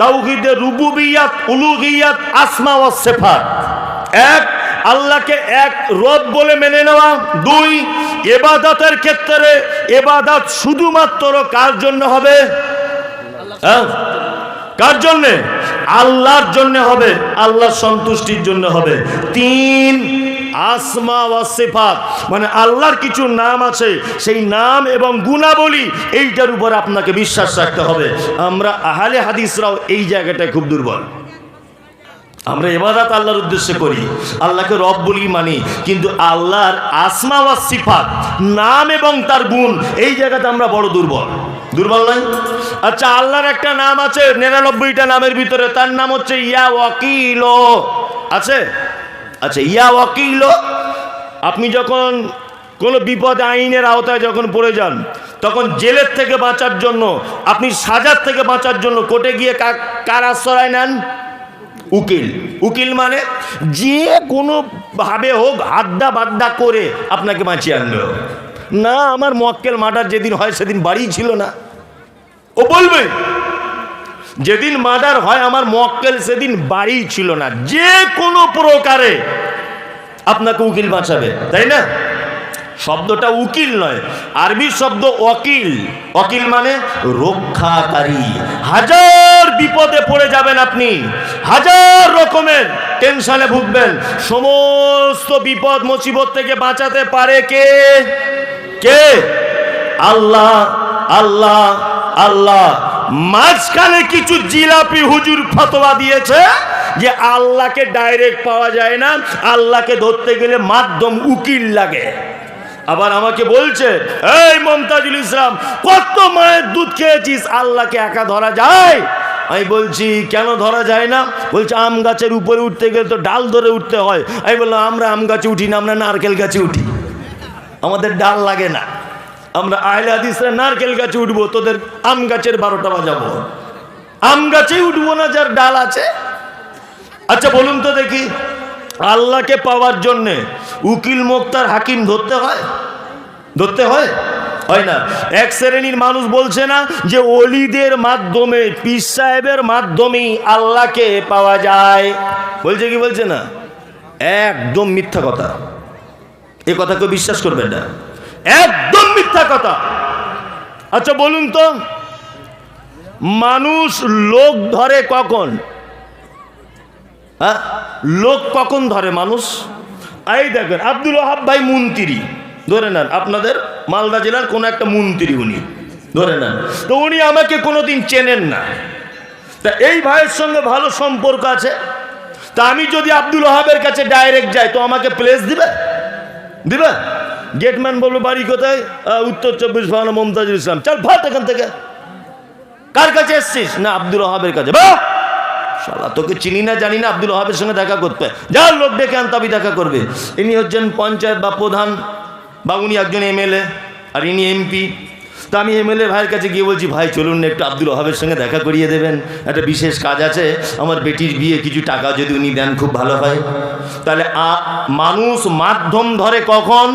তাওহীদে রুবুবিয়্যাত, উলুহিয়্যাত, আসমা ওয়াস সিফাত। এক, আল্লাহকে এক রব বলে মেনে নেওয়া। 2, ইবাদতের ক্ষেত্রে ইবাদত শুধুমাত্র কার জন্য হবে? কার জন্য? আল্লাহর জন্য হবে, আল্লাহর সন্তুষ্টির জন্য হবে। 3, আসমা ওয়া সিফাত, মানে আল্লাহর কিছু নাম আছে, সেই নাম এবং গুণাবলী এইটার উপর আপনাকে বিশ্বাস রাখতে হবে। আমরা আহলে হাদিসরাও এই জায়গাটায় খুব দুর্বল। আমরা ইবাদত আল্লাহর উদ্দেশ্যে করি, আল্লাহকে রব বলি মানি, কিন্তু আল্লাহর আসমা ওয়া সিফাত, নাম এবং তার গুণ, এই জায়গাতে আমরা বড় দুর্বল। দুর্বল নয়? আচ্ছা, আল্লাহর একটা নাম আছে 99টা নামের ভিতরে, তার নাম হচ্ছে ইয়া ওয়াকিল। আছে? আচ্ছা, ইয়া ওয়াকিল। আপনি যখন কোনো বিপদে আইনের আওতায় যখন পড়ে যান, তখন জেলের থেকে বাঁচার জন্য, আপনি সাজার থেকে বাঁচার জন্য কোর্টে গিয়ে কার আশ্রয় নেন? উকিল। উকিল মানে যে কোনো ভাবে হোক আড্ডা বাড্ডা করে আপনাকে বাঁচিয়ে আনলো। না, আমার মক্কেল মার্ডার যেদিন হয় সেদিন বাড়ি ছিল না, ও বলবে যেদিন মার্ডার হয় আমার মক্কেল সেদিন বাড়ি ছিল না। যে কোনো প্রকারে আপনাকে উকিল বাঁচাবে, তাই না? শব্দটা উকিল নয়, আরবি শব্দ ওয়াকিল। ওয়াকিল মানে রক্ষাকারী। হাজার বিপদে পড়ে যাবেন আপনি, হাজার রকমের টেনশনে ভুগবেন, সমস্ত বিপদ মুসিবত থেকে বাঁচাতে পারে কে? কে? আল্লাহ। আল্লাহ আল্লাহ। মাঝখানে কিছু জিলাপি হুজুর ফতোয়া দিয়েছে যে আল্লাহকে ডাইরেক্ট পাওয়া যায় না, আল্লাহকে ধরতে গেলে মাধ্যম উকিল লাগে। আবার আমাকে বলছে, এই মমতাজুল ইসলাম, কত মায়ের দুধ খেয়েছিস, আল্লাহকে একা ধরা যায়? আমি বলছি কেন ধরা যায় না? বলছে আম গাছের উপরে উঠতে গেলে তো ডাল ধরে উঠতে হয়। আমি বললাম আমরা আম গাছে উঠি না, আমরা নারকেল গাছে উঠি, আমাদের ডাল লাগে না। আমরা আহলে হাদিসরা নারকেল গাছে উঠবো, তোদের আম গাছের 12টা বাজাবো। আম গাছেই উঠবো না যার ডাল আছে। আচ্ছা বলুন তো দেখি, আল্লাহকে পাওয়ার জন্যে উকিল মোক্তার হাকিম ধরতে হয়? ধরতে হয়? হয় না। এক শ্রেণীর মানুষ বলছে না যে ওলিদের মাধ্যমে, পীর সাহেবের মাধ্যমেই আল্লাহকে পাওয়া যায়? বলছে কি বলছে না? একদম মিথ্যা কথা। এ কথা কেউ বিশ্বাস করবেন না, একদম মিথ্যা কথা। আচ্ছা বলুন তো, মানুষ লোক ধরে কখন? হ্যাঁ, লোক কখন ধরে মানুষ? এই দেখেন, আব্দুল ওয়াহাব ভাই মন্ত্রী ধরে নেন, আপনাদের মালদা জেলার কোন একটা মন্ত্রী, উনি ধরে নেন, তো উনি আমাকে কোনোদিন চেনেন না, তা এই ভাইয়ের সঙ্গে ভালো সম্পর্ক আছে, তা আমি যদি আব্দুল ওয়াহাবের কাছে ডাইরেক্ট যাই তো আমাকে প্লেস দিবে? দিবে? গেটম্যান বলবে বাড়ি কোথায়? উত্তর 24 পরগনা, মমতাজুল ইসলাম। চল ভাত এখান থেকে। কার কাছে এসছিস? না, আব্দুল ওয়াহাবের কাছে। বাহ, শালা তোকে চিনি না জানি না, আব্দুল ওয়াহাবের সঙ্গে দেখা করতে যা, লোক ডেকে আন, তবে দেখা করবে। ইনি হচ্ছেন পঞ্চায়েত বা প্রধান, বা উনি একজন এমএলএ আর ইনি এমপি। তো আমি এমএলএ ভাইয়ের কাছে গিয়ে বলছি, ভাই চলুন না একটু আব্দুল ওয়াহাবের সঙ্গে দেখা করিয়ে দেবেন, একটা বিশেষ কাজ আছে, আমার বেটির বিয়ে, কিছু টাকা যদি উনি দেন খুব ভালো হয়। তাহলে মানুষ মাধ্যম ধরে কখন?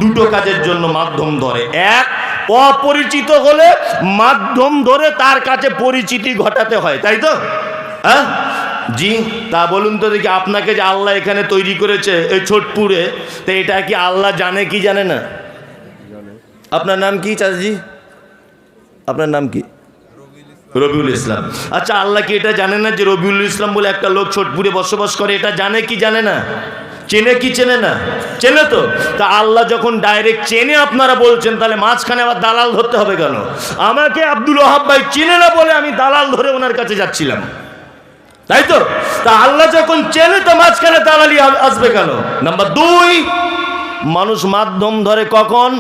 দুটো কাজের জন্য মাধ্যম ধরে। এক, অপরিচিত হলে মাধ্যম ধরে তার কাছে পরিচিতি ঘটাতে হয়, তাই তো? হ্যাঁ জি। তা বলুন তো দেখি, আপনাকে যে আল্লাহ এখানে তৈরি করেছে এই ছোটপুরে, তো এটা কি আল্লাহ জানে কি জানে না? আপনার নাম কি চাচাজি? আপনার নাম কি? রবিউল ইসলাম। আচ্ছা, আল্লাহ কি এটা জানে না যে রবিউল ইসলাম বলে একটা লোক ছোটপুরে বসবাস করে? এটা জানে কি জানে না? চেনে কি চেনে না? চেনে তো। তা আল্লাহ যখন ডাইরেক্ট চেনে আপনারা বলছেন, তাহলে মাঝখানে আবার দালাল ধরতে হবে কেন? আমাকে আব্দুল ওয়াহাব ভাই চেনে না বলে আমি দালাল ধরে ওনার কাছে যাচ্ছিলাম, তাই তো? তা আল্লাহ যখন চেনে তো মাঝখানে দালালি আসবে কেন? নাম্বার 2, মানুষ মাধ্যম ধরে কখন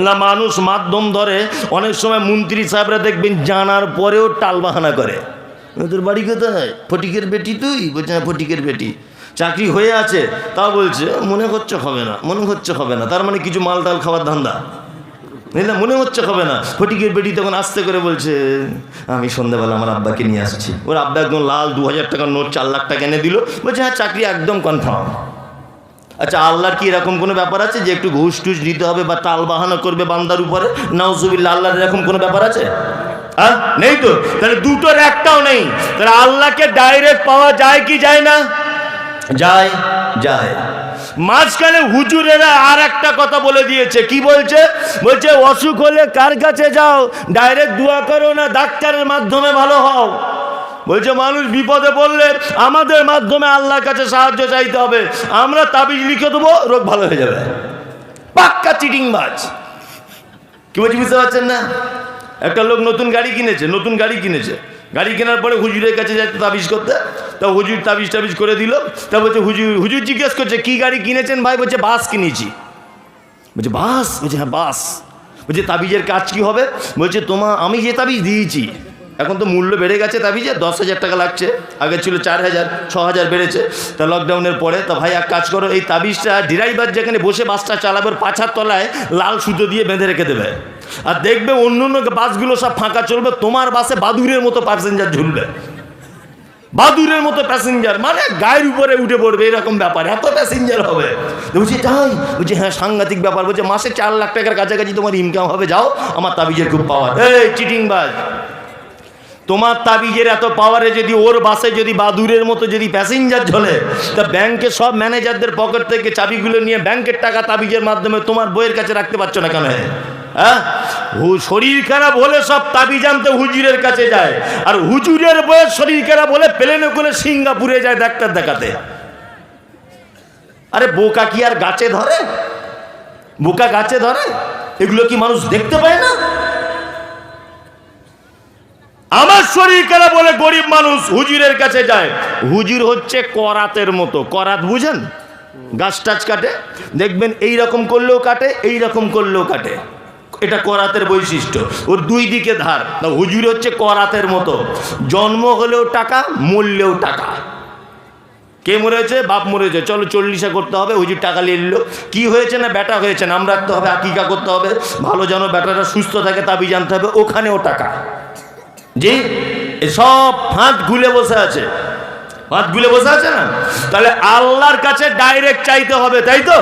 না? মানুষ মাধ্যম ধরে অনেক সময় মন্ত্রী সাহেবরা দেখবেন জানার পরেও টাল বাহানা করে। তোর বাড়ি কোথায়? ফটিকের বেটি। তুই বলছে হ্যাঁ ফটিকের বেটি। চাকরি হয়ে আছে, তাও বলছে মনে হচ্ছে হবে না, মনে হচ্ছে হবে না। তার মানে কিছু মাল টাল খাওয়ার ধান্দা, না মনে হচ্ছে হবে না। ফটিকের বেটি তখন আস্তে করে বলছে আমি সন্ধ্যাবেলা আমার আব্বাকে নিয়ে আসছি। ওর আব্বা একদম লাল 2000 টাকার নোট 4 লাখ টাকা এনে দিল। বলছে হ্যাঁ চাকরি একদম কনফার্ম। আচ্ছা, আল্লাহর কি এরকম কোনো ব্যাপার আছে যে একটু ঘুষ টুস দিতে হবে বা টাল বাহানা করবে বান্দার উপরে? নাউজুবিল্লাহ, আল্লাহর এরকম কোনো ব্যাপার আছে? হ্যাঁ, নেই তো। তাহলে দুটোর একটাও নেই। তাহলে আল্লাহকে ডাইরেক্ট পাওয়া যায় কি যায় না? যায়, যায়। মাঝখানে হুজুরেরা আর একটা কথা বলে দিয়েছে। কি বলছে? বলছে অসুখ হলে কার কাছে যাও? ডাইরেক্ট দোয়া করো না, ডাক্তারের মাধ্যমে ভালো হও। বলছে মানুষ বিপদে পড়লে আমাদের মাধ্যমে আল্লাহর কাছে সাহায্য চাইতে হবে। আমরা তাবিজ লিখে দেবো, রোগ ভালো হয়ে যাবে। পাক্কা চিটিংবাজ। কি বলছি বুঝতে পারছেন না? একটা লোক নতুন গাড়ি কিনেছে, গাড়ি কেনার পরে হুজুরের কাছে যাইতে তাবিজ করতে। তা হুজুর তাবিজ করে দিল। তা বলছে হুজুর জিজ্ঞেস করছে কি গাড়ি কিনেছেন ভাই? বলছে বাস কিনেছি। বলছে বাস? বলছে হ্যাঁ বাস। বলছে তাবিজের কাজ কি হবে? বলছে আমি যে তাবিজ দিয়েছি, এখন তো মূল্য বেড়ে গেছে তাবিজে, 10,000 টাকা লাগছে, আগে ছিল 4,000, 6,000 বেড়েছে। তা লকডাউনের পরে তা ভাই এক কাজ করো, এই তাবিজটা ড্রাইভার যেখানে বসে বাসটা চালাবে ওর পাছার তলায় লাল সুতো দিয়ে বেঁধে রেখে দেবে। আর দেখবে অন্য বাসগুলো সব ফাঁকা চলবে, তোমার বাসে বাদুরের মতো প্যাসেঞ্জার ঝুলবে। বাদুরের মতো প্যাসেঞ্জার মানে গায়ের উপরে উঠে পড়বে, এরকম ব্যাপার, এত প্যাসেঞ্জার হবে। বলছি তাই? বলছে হ্যাঁ সাংঘাতিক ব্যাপার। বলছে মাসে 4 লাখ টাকার কাছাকাছি তোমার ইনকাম হবে, যাও, আমার তাবিজের খুব পাওয়ার। এই চিটিংবাজ, তোমার তাবিজের এত পাওয়ারে যদি ওর বাসে যদি বাদুরের মতো যদি প্যাসেঞ্জার ঝোলে, তা ব্যাংকে সব ম্যানেজারদের পকেট থেকে চাবিগুলো নিয়ে ব্যাংকের টাকা তাবিজের মাধ্যমে তোমার বইয়ের কাছে রাখতে পারছো না কেন? হ্যাঁ, শরীর খারাপ হলে সব তাবিজ আনতে হুজুরের কাছে যায়, আর হুজুরের বইয়ের শরীর খারাপ হলে প্লেনে করে সিঙ্গাপুরে যায় ডাক্তার দেখাতে। আরে বোকা কি আর গাছে ধরে? বোকা গাছে ধরে? এগুলো কি মানুষ দেখতে পায় না? আমার শরীর খারাপ বলে গরিব মানুষ হুজুরের কাছে যায়। হুজুর হচ্ছে করাতের মতো। করাত বুঝেন? গাছ টাছ কাটে, দেখবেন এই রকম করলেও কাটে, এই রকম করলেও কাটে। এটা করাতের বৈশিষ্ট্য, ওর 2 দিকে ধার। হুজুর হচ্ছে করাতের মতো, জন্ম হলেও টাকা, মরলেও টাকা। কে মরেছে? বাপ মরেছে, চলো 40 করতে হবে, হুজুর টাকা নিয়ে নিল। কি হয়েছে না বেটা হয়েছে, নাম রাখতে হবে, আকিকা করতে হবে, ভালো যেন বেটাটা সুস্থ থাকে তাবিজ জানতে হবে, ওখানেও টাকা। জি, সব ফাঁদ গুলে বসে আছে, ফাঁদ গুলে বসে আছে না? তাহলে আল্লাহর কাছে ডাইরেক্ট চাইতে হবে, তাই তো?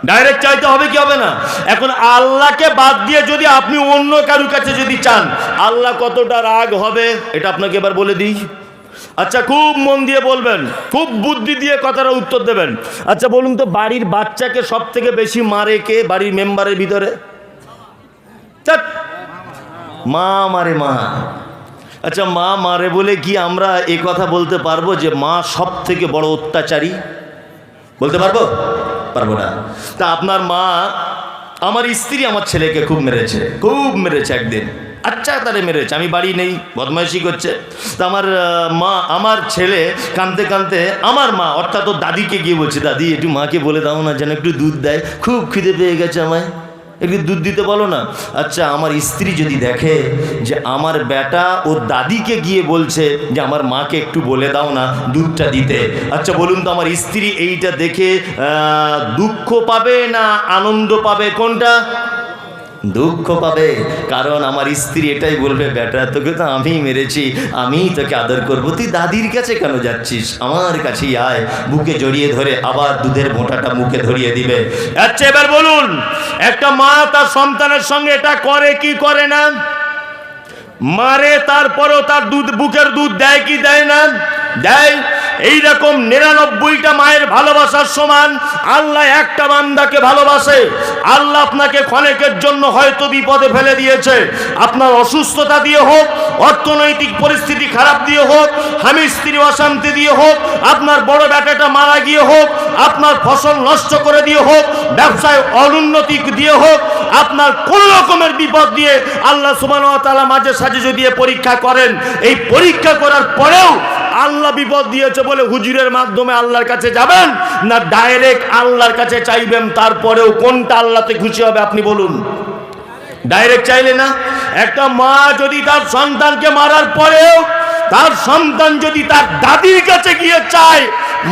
ডাইরেক্ট চাইতে হবে কি হবে না? এখন আল্লাহকে বাদ দিয়ে যদি আপনি অন্য কারুর কাছে যদি চান, আল্লাহ কতটা রাগ হবে এটা আপনাকে এবার বলে দিই। আচ্ছা, খুব মন দিয়ে বলবেন, খুব বুদ্ধি দিয়ে কথাটা উত্তর দেবেন। আচ্ছা বলুন তো, বাড়ির বাচ্চাকে সব থেকে বেশি মারে কে বাড়ির মেম্বারের ভিতরে? মা মারে, মা। আচ্ছা, মা মারে বলে কি আমরা এ কথা বলতে পারবো যে মা সব থেকে বড় অত্যাচারী? বলতে পারবো? পারবো না। তা আপনার মা, আমার স্ত্রী আমার ছেলেকে খুব মেরেছে একদিন। আচ্ছা তারে মেরেছে, আমি বাড়ি নেই, বদমাইশি করছে। তা আমার মা, আমার ছেলে কাঁদতে কাঁদতে আমার মা অর্থাৎ ওর দাদিকে গিয়ে বলছে, দাদি একটু মাকে বলে দাও না যেন একটু দুধ দেয়, খুব খিদে পেয়ে গেছে আমায়, একটু দুধ দিতে বলো না। আচ্ছা, আমার স্ত্রী যদি দেখে যে আমার বেটা ওর দাদিকে গিয়ে বলছে যে আমার মাকে একটু বলে দাও না দুধটা দিতে, আচ্ছা বলুন তো আমার স্ত্রী এইটা দেখে দুঃখ পাবে না আনন্দ পাবে? কোনটা? দুঃখ পাবে। কারণ আমার স্ত্রী এটাই বলবে, বেটা তোকে তো আমি মেরেছি, আমি তোকে আদর করবো, তুই দাদির কাছে কেন যাচ্ছিস, আমার কাছেই আয়। বুকে জড়িয়ে ধরে আবার দুধের মোটাটা মুখে ধরিয়ে দিবে। আচ্ছা এবার বলুন, একটা মা তার সন্তানের সঙ্গে এটা করে কি করে না? মারে, তারপরও তার দুধ, বুকের দুধ দেয় কি দেয় না? দেয়। এইরকম 99টা মায়ের ভালোবাসার সমান আল্লাহ একটা বান্দাকে ভালোবাসে। আল্লাহ আপনাকে ক্ষণিকের জন্য হয়তো বিপদে ফেলে দিয়েছে, আপনার অসুস্থতা দিয়ে হোক, অর্থনৈতিক পরিস্থিতি খারাপ দিয়ে হোক, স্বামী স্ত্রী অশান্তি দিয়ে হোক, আপনার বড় বেটাটা মারা গিয়ে হোক, আপনার ফসল নষ্ট করে দিয়ে হোক, ব্যবসায় অনুন্নতি দিয়ে হোক, আপনার কোন রকমের বিপদ দিয়ে আল্লাহ সুবহানাহু ওয়া তাআলা মাঝে সাঝে যদি পরীক্ষা করেন, এই পরীক্ষা করার পরেও আল্লাহ বিপদ দিয়েছে বলে হুজুরের মাধ্যমে আল্লাহর কাছে যাবেন না ডাইরেক্ট আল্লাহর কাছে চাইবেন? তারপরেও কোনটা আল্লাহতে খুশি হবে আপনি বলুন? ডাইরেক্ট চাইলে না? একটা মা যদি তার সন্তানকে মারার পরেও তার সন্তান যদি তার দাদির কাছে গিয়ে চায়,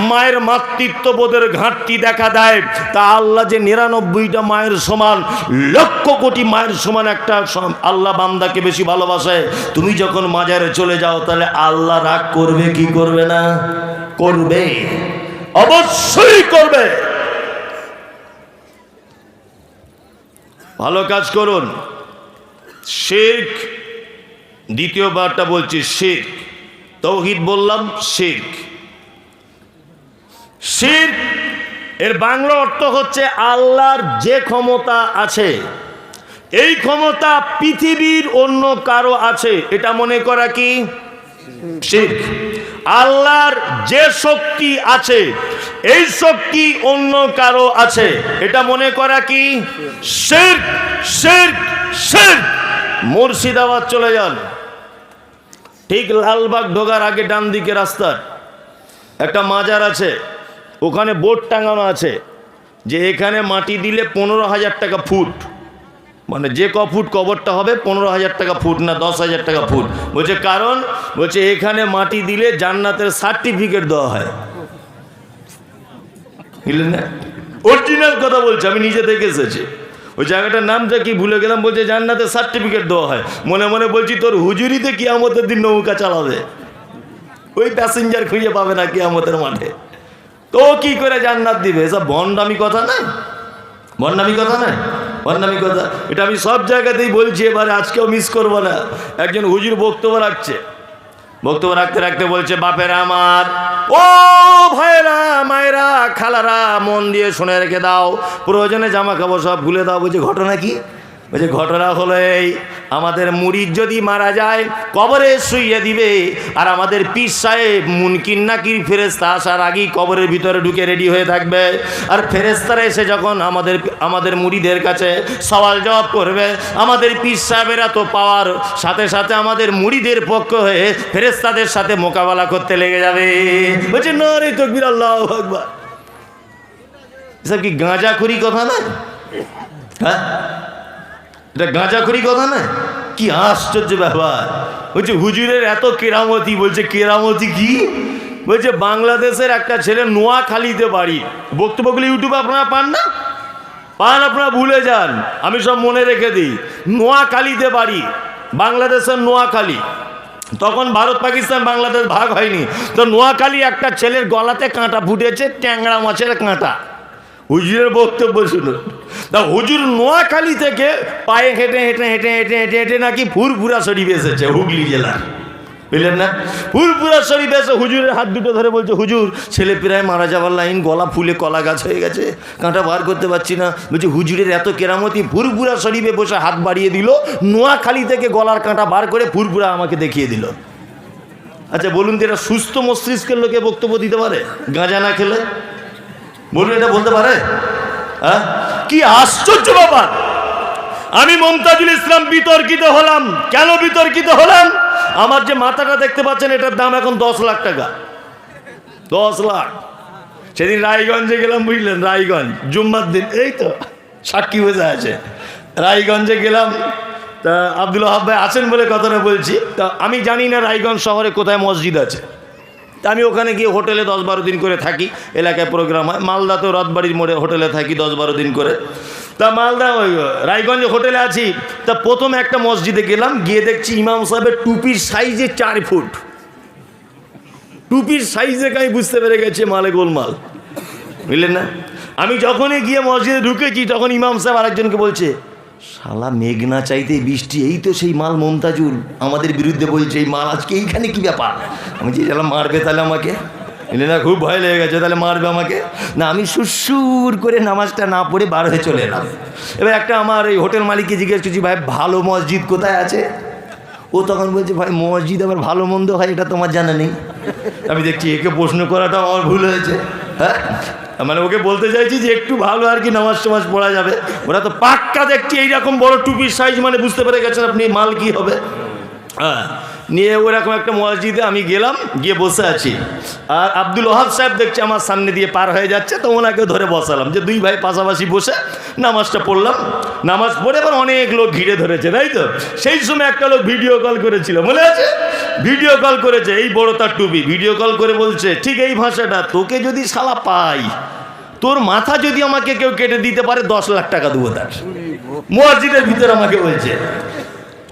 মায়ের মাতৃত্ববোধের ঘাটতি দেখা দেয়, তা আল্লাহ যে 99টা মায়ের সমান, লক্ষ কোটি মায়ের সমান একটা আল্লাহ বান্দাকে বেশি ভালোবাসে। তুমি যখন মাজারে চলে যাও তাহলে আল্লাহ রাগ করবে কি করবে না? করবে, অবশ্যই করবে। ভালো কাজ করুন। শিরক, দ্বিতীয়বারটা বলছি শিরক। তাওহীদ বললাম, শিরক। শিরক এর বাংলা অর্থ হচ্ছে আল্লাহর যে ক্ষমতা আছে, এই ক্ষমতা পৃথিবীর অন্য কারো আছে এটা মনে করা কি শিরক। আল্লাহর যে শক্তি আছে, এই শক্তি অন্য কারো আছে এটা মনে করা কি শিরক। শিরক, শিরক। মুর্শিদাবাদ চলে যান, ঠিক লালবাগ ঢোকার আগে ডান দিকে রাস্তার একটা মাজার আছে, ওখানে বোর্ড টাঙানো আছে যে এখানে মাটি দিলে 15,000 টাকা ফুট, মানে যে ক ফুট কবরটা হবে 15,000 টাকা ফুট, না 10,000 টাকা ফুট। বলছে কারণ, বলছে এখানে মাটি দিলে জান্নাতের সার্টিফিকেট দেওয়া হয়। বুঝলেন না? অরিজিনাল কথা বলছে, আমি নিজে দেখে এসেছি। ওই জায়গাটার নামটা কি ভুলে গেলাম। বলছে জান্নাতের সার্টিফিকেট দেওয়া হয়। মনে মনে বলছি তোর হুজুরিতে কিয়ামতের দিন নৌকা চালাবে, ওই প্যাসেঞ্জার খুঁজে পাবে না কিয়ামতের মাঠে, তো কি করে জান্নাত দিবে? এসব ভণ্ডামি কথা নাই, ভণ্ডামি কথা নাই, ভণ্ডামি কথা। এটা আমি সব জায়গাতেই বলছি, এবারে আজকেও মিস করবো না। একজন হুজুর বক্তব্য রাখছে, বক্তব্য রাখতে রাখতে বলছে, বাপেরা আমার, ও ভাইরা, মায়েরা, খালারা, মন দিয়ে শুনে রেখে দাও, প্রয়োজনে জামা কাপড় সব ভুলে দাও। বলছে ঘটনা কি? বলছে ঘটনা হলো এই, আমাদের মুরিদ যদি মারা যায় কবরে শুইয়ে দিবে, আর আমাদের পীর সাহেব মুনকির নাকির ফেরেশতা আসার আগেই কবরের ভিতরে ঢুকে রেডি হয়ে থাকবে, আর ফেরেশতারা এসে যখন আমাদের মুরিদের কাছে সওয়াল জবাব করবে, আমাদের পীর সাহেবেরা তো পাওয়ার সাথে সাথে আমাদের মুরিদের পক্ষ হয়ে ফেরেশতাদের সাথে মোকাবেলা করতে লেগে যাবে। বলছে নারে তাকবীর, আল্লাহু আকবার। এসব কি গাঁজাখুরি কথা না? হ্যাঁ, এটা গাঁজাখুরি কথা না? কি আশ্চর্য ব্যাপার। বলছে হুজুরের এত কেরামতি। বলছে কেরামতি কি? বলছে বাংলাদেশের একটা ছেলে নোয়াখালীতে বাড়ি, বক্তব্যগুলি ইউটিউবে আপনারা পান না? পান, আপনারা ভুলে যান, আমি সব মনে রেখে দিই। নোয়াখালীতে বাড়ি, বাংলাদেশের নোয়াখালী। তখন ভারত পাকিস্তান বাংলাদেশ ভাগ হয়নি, তো নোয়াখালী একটা ছেলের গলাতে কাঁটা ফুটেছে, ট্যাংরা মাছের কাঁটা। হুজুরের বক্তব্য শুনুন। তা হুজুর নোয়াখালী থেকে পায়ে হেঁটে হেঁটে হেঁটে হেঁটে হেঁটে হেঁটে নাকি ফুরফুরা শরীফ এসেছে, হুগলি জেলার, বুঝলেন না? ফুরফুরা শরীফ এসে হুজুরের হাত দুটো ধরে বলছে, হুজুর ছেলে প্রায় মারা যাওয়ার লাইন, গলা ফুলে কলা গাছ হয়ে গেছে, কাঁটা বার করতে পারছি না। বলছে হুজুরের এত কেরামতি, ফুরফুরা শরীফে বসে হাত বাড়িয়ে দিল, নোয়াখালী থেকে গলার কাঁটা বার করে ফুরফুরা আমাকে দেখিয়ে দিল। আচ্ছা বলুন তো, এটা সুস্থ মস্তিষ্কের লোকে বক্তব্য দিতে পারে গাঁজা না খেলে? বলুন, এটা বলতে পারে? হ্যাঁ, কি আশ্চর্য ব্যাপার। আমি মুমতাজুল ইসলাম বিতর্কিত হলাম। কেন বিতর্কিত হলাম? আমার যে মাথাটা দেখতে পাচ্ছেন, এটার দাম এখন 10 লাখ টাকা। 10 লাখ। সেদিন রায়গঞ্জে গেলাম, বুঝলেন, রায়গঞ্জ জুম্মার দিন, এই তো সাক্ষী হয়ে আছে, রায়গঞ্জে গেলাম। তা আব্দুল ওয়াহাব ভাই আছেন বলে কথাটা বলছি। তা আমি জানি না রায়গঞ্জ শহরে কোথায় মসজিদ আছে। তা আমি ওখানে গিয়ে হোটেলে 10-12 দিন করে থাকি, এলাকায় প্রোগ্রাম হয়। মালদাতেও রথবাড়ির মোড়ে হোটেলে থাকি 10-12 দিন করে। তা মালদা ওই রায়গঞ্জে হোটেলে আছি। তা প্রথমে একটা মসজিদে গেলাম, গিয়ে দেখছি ইমাম সাহেবের টুপির সাইজে 4 ফুট। টুপির সাইজে আমি বুঝতে পেরে গেছে মালে গোলমাল, বুঝলেন না? আমি যখনই গিয়ে মসজিদে ঢুকেছি, তখন ইমাম সাহেব আরেকজনকে বলছে, শালা মেঘ না চাইতে বৃষ্টি, এই তো সেই মাল মমতাজুল আমাদের বিরুদ্ধে বলছে, এই মাল আজকে এইখানে কি ব্যাপার? আমি যে মারবে তাহলে আমাকে। না খুব ভয় লেগে গেছে, তাহলে মারবে আমাকে না। আমি সুসুর করে নামাজটা না পড়ে বার হয়ে চলে এলাম। এবার একটা আমার এই হোটেল মালিককে জিজ্ঞেস করছি, ভাই ভালো মসজিদ কোথায় আছে? ও তখন বলছে, ভাই মসজিদ আবার ভালো মন্দ হয় এটা তোমার জানা নেই। আমি দেখছি একে প্রশ্ন করাটা আমার ভুল হয়েছে। হ্যাঁ, মানে ওকে বলতে চাইছি যে একটু ভালো আর কি নামাজ টামাজ পড়া যাবে। ওরা তো পাক্কা দেখছি এইরকম বড় টুপির সাইজ, মানে বুঝতে পেরে গেছেন আপনি মাল কি হবে। হ্যাঁ, নিয়ে ওরকম একটা মসজিদে আমি গেলাম, গিয়ে বসে আছি। আর আব্দুল ওহাব সাহেব দেখছি আমার সামনে দিয়ে পার হয়ে যাচ্ছে, তো ওনাকে ধরে বসালাম যে দুই ভাই পাশাপাশি বসে নামাজটা পড়লাম। নামাজ পড়ে এবার অনেক লোক ঘিরে ধরেছে, তাই তো। সেই সময় একটা লোক ভিডিও কল করেছিল, মনে আছে? ভিডিও কল করেছে, এই বড় তার টুপি, ভিডিও কল করে বলছে ঠিক এই ভাষাটা, তোকে যদি শালা পাই, তোর মাথা যদি আমাকে কেউ কেটে দিতে পারে 10 লাখ টাকা দেবো তার। মসজিদের ভিতরে আমাকে বলছে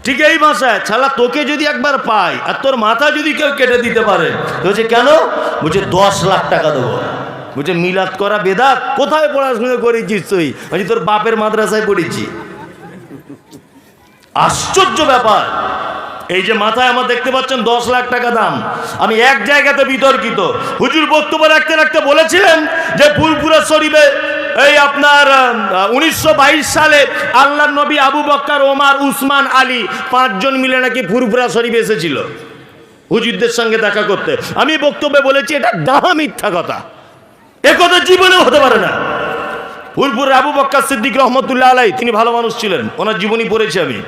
ঠিক এই ভাষায়, ছালা তোকে যদি একবার পাই আর তোর মাথা যদি কেউ কেটে দিতে পারে, বলছে কেন? বলছে 10 লাখ টাকা দেবো। বলছে মিলাদ করা বেদাত? কোথায় পড়াশোনা করেছিস তুই? বলছি তোর বাপের মাদ্রাসায় পড়েছি। আশ্চর্য ব্যাপার। এই যে মাথায় আমার দেখতে পাচ্ছেন 10 লাখ টাকা দাম। আমি এক জায়গাতে বিতর্কিত, হুজুর বক্তব্য রাখতে রাখতে বলেছিলেন যে ফুরফুরা শরীফে এই আপনার 1922 সালে আল্লাহর নবী আবু বকর, ওমর, উসমান, আলী 5 জন মিলে নাকি ফুরফুরা শরীফে এসেছিল হুজুরদের সঙ্গে দেখা করতে। আমি বক্তব্যে বলেছি এটা ডাহা মিথ্যা কথা, এ কথা জীবনেও হতে পারে না। ফুরফুরা আবু বকর সিদ্দিক রহমতুল্লাহ আলাইহি, তিনি ভালো মানুষ ছিলেন, ওনার জীবনী পড়েছি আমি,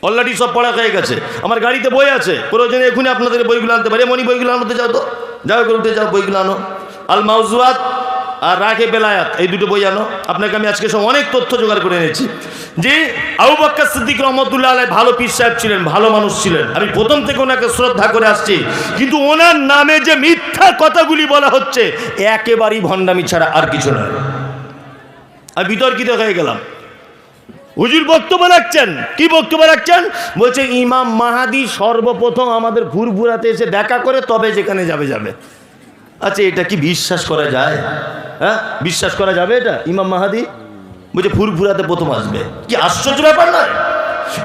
অলরেডি সব পড়া হয়ে গেছে, আমার গাড়িতে বই আছে, প্রয়োজনে এখনই আপনাদের বইগুলো আনতে পারি। মনি বইগুলো আনতে যাও তো, যাও করে উঠে যাও, বইগুলো আনো। আল মাউজুয়াত আর রাগে বেলায়াত, এই দুটো বই আনো। আপনাকে আমি আজকে সব অনেক তথ্য জোগাড় করে এনেছি যে আবু বকর সিদ্দিক রহমতুল্লাহ আলাইহি ভালো পীর সাহেব ছিলেন, ভালো মানুষ ছিলেন। আমি প্রথম থেকে ওনাকে শ্রদ্ধা করে আসছি, কিন্তু ওনার নামে যে মিথ্যা কথাগুলি বলা হচ্ছে একেবারেই ভণ্ডামি ছাড়া আর কিছু নয়। আর বিতর্কিত হয়ে গেলাম। হুজুর বক্তব্য রাখছেন, কি বক্তব্য রাখছেন? বলছে ইমাম মাহাদি সর্বপ্রথম আমাদের ফুরফুরাতে এসে দেখা করে তবে যেখানে যাবে। আচ্ছা, এটা কি বিশ্বাস করা যায়? হ্যাঁ, বিশ্বাস করা যাবে এটা? ইমাম মাহাদি বলছে ফুরফুরাতে প্রথম আসবে, কি আশ্চর্য ব্যাপার নয়?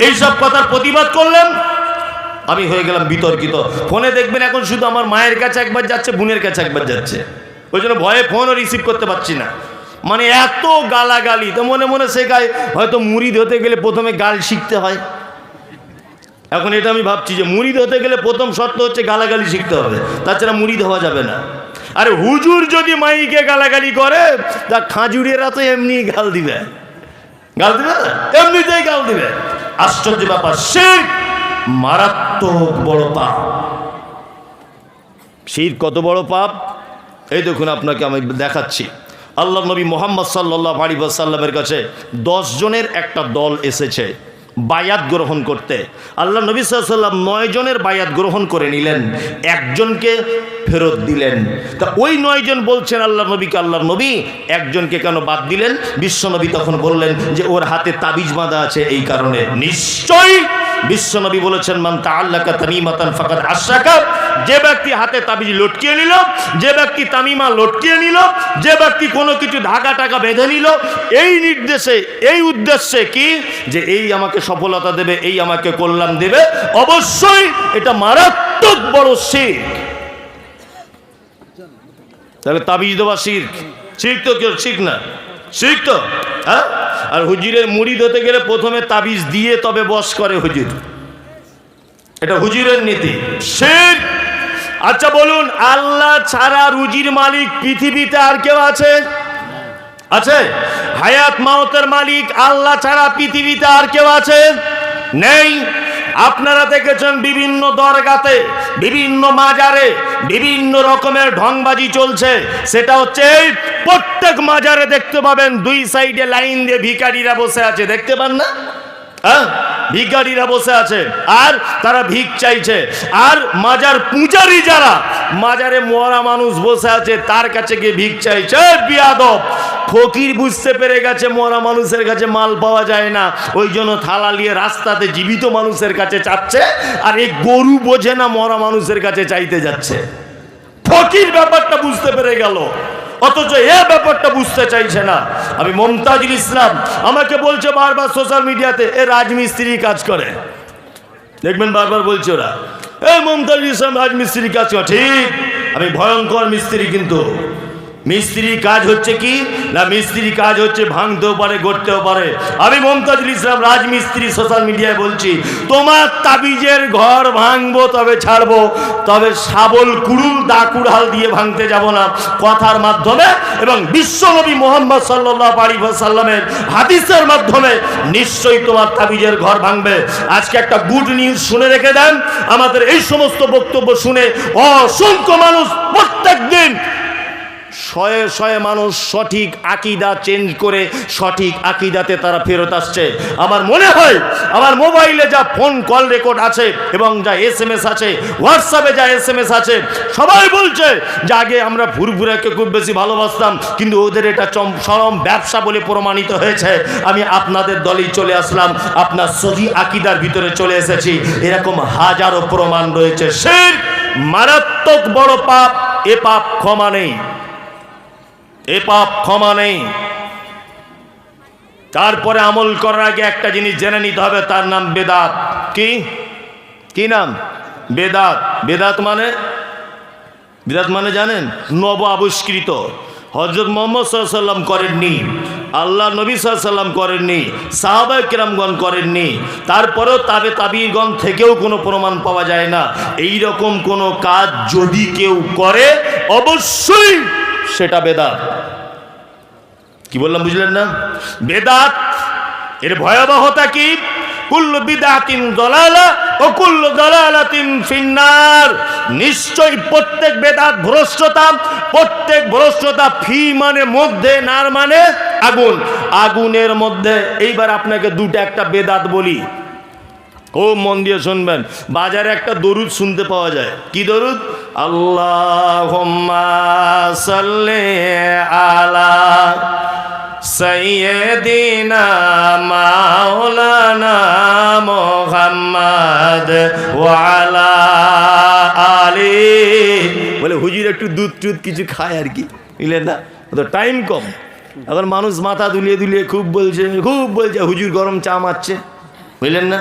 এইসব কথার প্রতিবাদ করলাম, আমি হয়ে গেলাম বিতর্কিত। ফোনে দেখবেন এখন শুধু আমার মায়ের কাছে একবার যাচ্ছে, বোনের কাছে একবার যাচ্ছে, ওই জন্য ভয়ে ফোনও রিসিভ করতে পারছি না। মানে এত গালাগালি, তো মনে মনে শেখায় হয়তো মুরিদ হতে গেলে প্রথমে গাল শিখতে হয়। এখন এটা আমি ভাবছি যে মুরিদ হতে গেলে প্রথম শর্ত হচ্ছে গালাগালি শিখতে হবে, তাছাড়া মুরিদ হওয়া যাবে না। আরে হুজুর যদি মাইকে গালাগালি করে, তা খাজুরেরা তো এমনি গাল দিবে, গাল দিবে না, এমনিতেই গাল দিবে। আশ্চর্য ব্যাপার, শিরক মারাত্মক বড় পাপ। শিরক কত বড় পাপ এই দেখুন, আপনাকে আমি দেখাচ্ছি। আল্লাহ নবী মুহাম্মদ সাল্লাল্লাহু আলাইহি ওয়াসাল্লামের কাছে 10 জনের একটা দল এসেছে বায়াত গ্রহণ করতে। আল্লাহ নবী সাল্লাল্লাহু আলাইহি ওয়াসাল্লাম 9 জনের বায়াত গ্রহণ করে নিলেন, একজনকে ফেরত দিলেন। তা ওই 9 জন বলছেন আল্লাহ নবীকে, আল্লাহর নবী একজনকে কেন বাদ দিলেন? বিশ্বনবী তখন বললেন যে ওর হাতে তাবিজ বাঁধা আছে, এই কারণে। নিশ্চয়ই বিশ্বনবী বলেছেন মান তাআল্লাকা তামিমাতান ফাকাদ আশরাকা, যে ব্যক্তি হাতে তাবিজ লটকিয়ে নিল, যে ব্যক্তি তামিমা লটকিয়ে নিল, যে ব্যক্তি কোনো কিছু ধাগা টাকা বেঁধে নিল এই নির্দেশে, এই উদ্দেশ্যে কি যে এই আমাকে সফলতা দেবে, এই আমাকে কল্যাণ দেবে, অবশ্যই এটা মারাত্মক বড় শিরক। তাহলে তাবিজ দেওয়া শিরক, শিরক তো কেউ শিরক না, শিরক তো। হ্যাঁ, আর হুজুরের মুরিদ হতে গেলে প্রথমে তাবিজ দিয়ে তবে বশ করে হুজুর, এটা হুজুরের নীতি। শিরক। আচ্ছা বলুন, আল্লাহ ছাড়া রুজির মালিক পৃথিবীতে আর কেউ আছে? আছে? হায়াত মাউতের মালিক আল্লাহ ছাড়া পৃথিবীতে আর কেউ আছে? নেই। আপনারা দেখেছেন বিভিন্ন দরগাতে, বিভিন্ন মাজারে বিভিন্ন রকমের ঢংবাজি চলছে। সেটা হচ্ছে প্রত্যেক মাজারে দেখতে পাবেন 2 সাইডে লাইন দিয়ে ভিখারিরা বসে আছে, দেখতে পান না? হ্যাঁ, ভিখারিরা বসে আছে আর তারা ভিক চাইছে। আর মাজার পূজারী যারা, মাজারে মরা মানুষ বসে আছে তার কাছে গিয়ে ভিক চাইছে। বিয়াদব ফকির বুঝতে পেরে গেছে মরা মানুষের কাছে মাল পাওয়া যায় না, ওই জন্য থালা নিয়ে রাস্তাতে জীবিত মানুষের কাছে চাচ্ছে। আর এই গরু বোঝে না, মরা মানুষের কাছে চাইতে যাচ্ছে। ফকির ব্যাপারটা বুঝতে পেরে গেল, অথচ এ ব্যাপারটা বুঝতে চাইছে না। আমি মমতাজুল ইসলাম, আমাকে বলছে বারবার সোশ্যাল মিডিয়াতে এ রাজমিস্ত্রি কাজ করে, দেখবেন বারবার বলছে ওরা, এ মমতাজুল ইসলাম রাজমিস্ত্রি কাজ করে। ঠিক, আমি ভয়ঙ্কর মিস্ত্রি। কিন্তু মিস্ত্রি কাজ হচ্ছে কি না, মিস্ত্রি কাজ হচ্ছে ভাঙতেও পারে, গড়তেও পারে। আমি মমতাজুল ইসলাম রাজমিস্ত্রি সোশ্যাল মিডিয়ায় বলছি, তোমার তাবিজের ঘর ভাঙবো তবে ছাড়বো, তবে শাবল কুড়ুল দা কুড়াল দিয়ে ভাঙতে যাব না। কথার মাধ্যমে এবং বিশ্বনবী মুহাম্মদ সাল্লাল্লাহু আলাইহি ওয়াসাল্লামের হাদিসের মাধ্যমে নিশ্চয়ই তোমার তাবিজের ঘর ভাঙবে। আজকে একটা গুড নিউজ শুনে রেখে দেন, আমাদের এই সমস্ত বক্তব্য শুনে অসংখ্য মানুষ প্রত্যেক দিন শয়ে শয়ে মানুষ সঠিক আকীদা চেঞ্জ করে সঠিক আকীদাতে তারা ফেরত আসছে। আমার মনে হয় আমার মোবাইলে যা ফোন কল রেকর্ড আছে এবং যা SMS আছে, হোয়াটসঅ্যাপে যা SMS আছে, সবাই বলছে যে আগে আমরা ফুরফুরাকে খুব বেশি ভালোবাসতাম, কিন্তু ওদের এটা চরম ব্যবসা বলে প্রমাণিত হয়েছে। আমি আপনাদের দলেই চলে আসলাম, আপনার সহি আকীদার ভিতরে চলে এসেছি। এরকম হাজারো প্রমাণ রয়েছে। শিরক মারাত্মক বড় পাপ, এ পাপ ক্ষমা নেই, এ পাপ ক্ষমা নেই। তারপরে আমল করার আগে একটা জিনিস জেনে নিতে হবে, তার নাম বেদাত। কি কি নাম? বেদাত। বেদাত মানে, বেদাত মানে জানেন? নব আবিষ্কৃত। হযরত মুহাম্মদ সাল্লাল্লাহু আলাইহি ওয়াসাল্লাম করেননি, আল্লাহ নবী সাল্লাল্লাহু আলাইহি ওয়াসাল্লাম করেননি, সাহাবায়ে কেরামগণ করেননি, তারপরেও তাবিঈগণ থেকেও কোনো প্রমাণ পাওয়া যায় না। এই রকম কোনো কাজ যদি কেউ করে অবশ্যই সেটা বেদাত। কি বললাম বুঝলেন না? বেদাত এর ভয়াবহতা কি? কুল্লু বিদআতিন দালালা ও কুল্লু দালালাতিন ফিন্নার। নিশ্চয়ই প্রত্যেক বেদাত ভ্রষ্টতা, প্রত্যেক ভ্রষ্টতা। ফি মানে মধ্যে, নার মানে আগুন, আগুনের মধ্যে। এইবার আপনাকে দুটো একটা বেদাত বলি, ও মন দিয়ে শুনবেন। বাজারে একটা দরুদ শুনতে পাওয়া যায়। কি দরুদ? আল্লাহুম্মা সাল্লি আলা সাইয়্যিদিনা মাওলানা মুহাম্মদ ওয়া আলা আলি। বলে হুজুর একটু দুধ টুধ কিছু খায় আর কি, বুঝলেন না? তো টাইম কম, এখন মানুষ মাথা দুলিয়ে দুলিয়ে খুব বলছে হুজুর গরম চা মারছে, বুঝলেন না?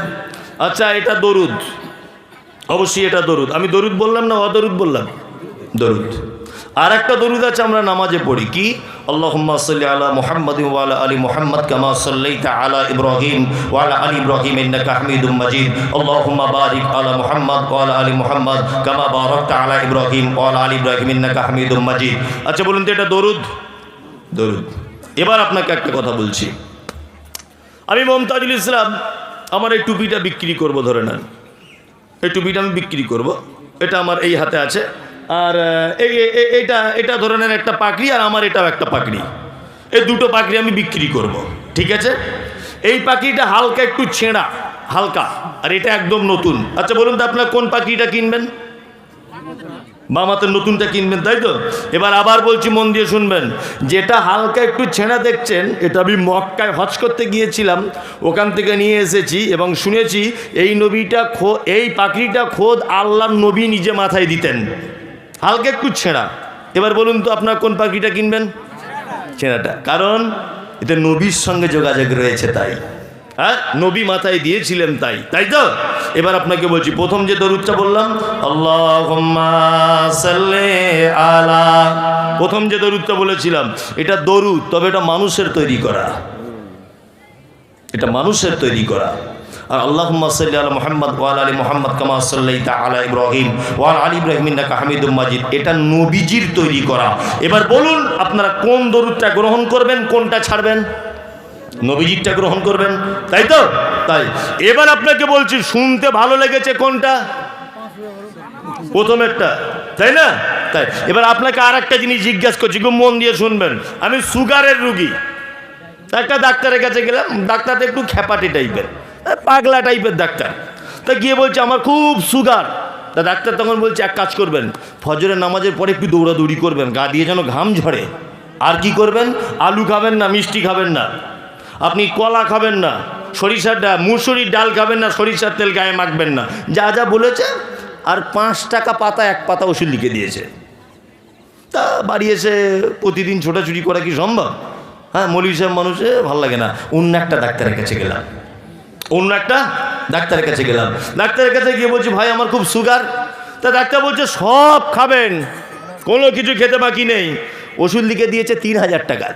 আচ্ছা, এটা দরুদ, অবশ্যই এটা দরুদ। আমি দরুদ বললাম না অদরুদ বললাম? দরুদ। আর একটা দরুদ আছে আমরা নামাজে পড়ি। কি? আল্লাহুম্মা সাল্লি আলা মুহাম্মাদিন ওয়া আলা আলি মুহাম্মাদ কামা সাল্লাইতা আলা ইব্রাহিম ওয়া আলা আলি ইব্রাহিম ইন্নাকা হামিদুম মাজিদ। আল্লাহুম্মা বারিক আলা মুহাম্মাদ ওয়া আলা আলি মুহাম্মাদ কামা বারাকতা আলা ইব্রাহিম ওয়া আলা আলি ইব্রাহিম ইন্নাকা হামিদুম মাজিদ। আচ্ছা বলুন তো এটা দরুদ? দরুদ। এবার আপনাকে একটা কথা বলছি। আমি মমতাজুল ইসলাম আমার এই টুপিটা বিক্রি করব, ধরে নেন এই টুপিটা আমি বিক্রি করব, এটা আমার এই হাতে আছে। আর এটা এটা ধরে নেন একটা পাকড়ি, আর আমার এটাও একটা পাকড়ি। এই দুটো পাকড়ি আমি বিক্রি করব, ঠিক আছে? এই পাকড়িটা হালকা একটু ছেঁড়া, হালকা, আর এটা একদম নতুন। আচ্ছা বলুন তো আপনার কোন পাকড়িটা কিনবেন? বাম হাতের নতুনটা কিনবেন, তাই তো? এবার আবার বলছি, মন দিয়ে শুনবেন। যেটা হালকা একটু ছেঁড়া দেখছেন, এটা আমি মক্কায় হজ করতে গিয়েছিলাম, ওখান থেকে নিয়ে এসেছি এবং শুনেছি এই পাখিটা খোদ আল্লাহর নবী নিজে মাথায় দিতেন। হালকা একটু ছেঁড়া। এবার বলুন তো আপনার কোন পাখিটা কিনবেন? ছেঁড়াটা। কারণ এতে নবীর সঙ্গে যোগাযোগ রয়েছে, তাই। হ্যাঁ, নবী মাথায় দিয়েছিলেন, তাই, তাই তো? এবার আপনাকে বলছি, প্রথম যে দরুদটা বললাম, আল্লাহুম্মা সাল্লি আলা, প্রথম যে দরুদটা বলেছিলাম, এটা দরুদ, তবে এটা মানুষের তৈরি করা, এটা মানুষের তৈরি করা। আর আল্লাহুম্মা সাল্লি আলা মুহাম্মাদ ওয়া আলা আলি মুহাম্মাদ কামা সাল্লাইতা আলা ইব্রাহিম ওয়া আলা আলি ইব্রাহিম ইন্নাকা হামিদুম মাজিদ, এটা নবীজির তৈরি করা। এবার বলুন আপনারা কোন দরুদটা গ্রহণ করবেন, কোনটা ছাড়বেন? নবীজিরটা গ্রহণ করবেন, তাই তো? তাই। এবার আপনাকে বলছি, শুনতে ভালো লেগেছে কোনটা? প্রথমেরটা, তাই না? তাই। এবার আপনাকে আর একটা জিনিস জিজ্ঞাসা করছি, খুব মন দিয়ে শুনবেন। আমি সুগারের রুগী, একটা ডাক্তারের কাছে গেলাম, ডাক্তারটা একটু খ্যাপাটি টাইপের, পাগলা টাইপের ডাক্তার। তা গিয়ে বলছে আমার খুব সুগার। তা ডাক্তার তখন বলছে এক কাজ করবেন, ফজরের নামাজের পরে একটু দৌড়াদৌড়ি করবেন, গা দিয়ে যেন ঘাম ঝরে। আর কি করবেন? আলু খাবেন না, মিষ্টি খাবেন না, আপনি কলা খাবেন না, সরিষার ডাল, মুসুরির ডাল খাবেন না, সরিষার তেল গায়ে মাখবেন না, যা যা বলেছে। আর 5 টাকা পাতা, এক পাতা ওষুধ লিখে দিয়েছে। তা বাড়ি এসে প্রতিদিন ছোটাছুটি করা কি সম্ভব? হ্যাঁ, মৌলভী সাহেব মানুষে ভালো লাগে না। অন্য একটা ডাক্তারের কাছে গেলাম, ডাক্তারের কাছে গিয়ে বলছি ভাই আমার খুব সুগার। তা ডাক্তার বলছে সব খাবেন, কোনো কিছু খেতে বাকি নেই। ওষুধ লিখে দিয়েছে 3000 টাকার,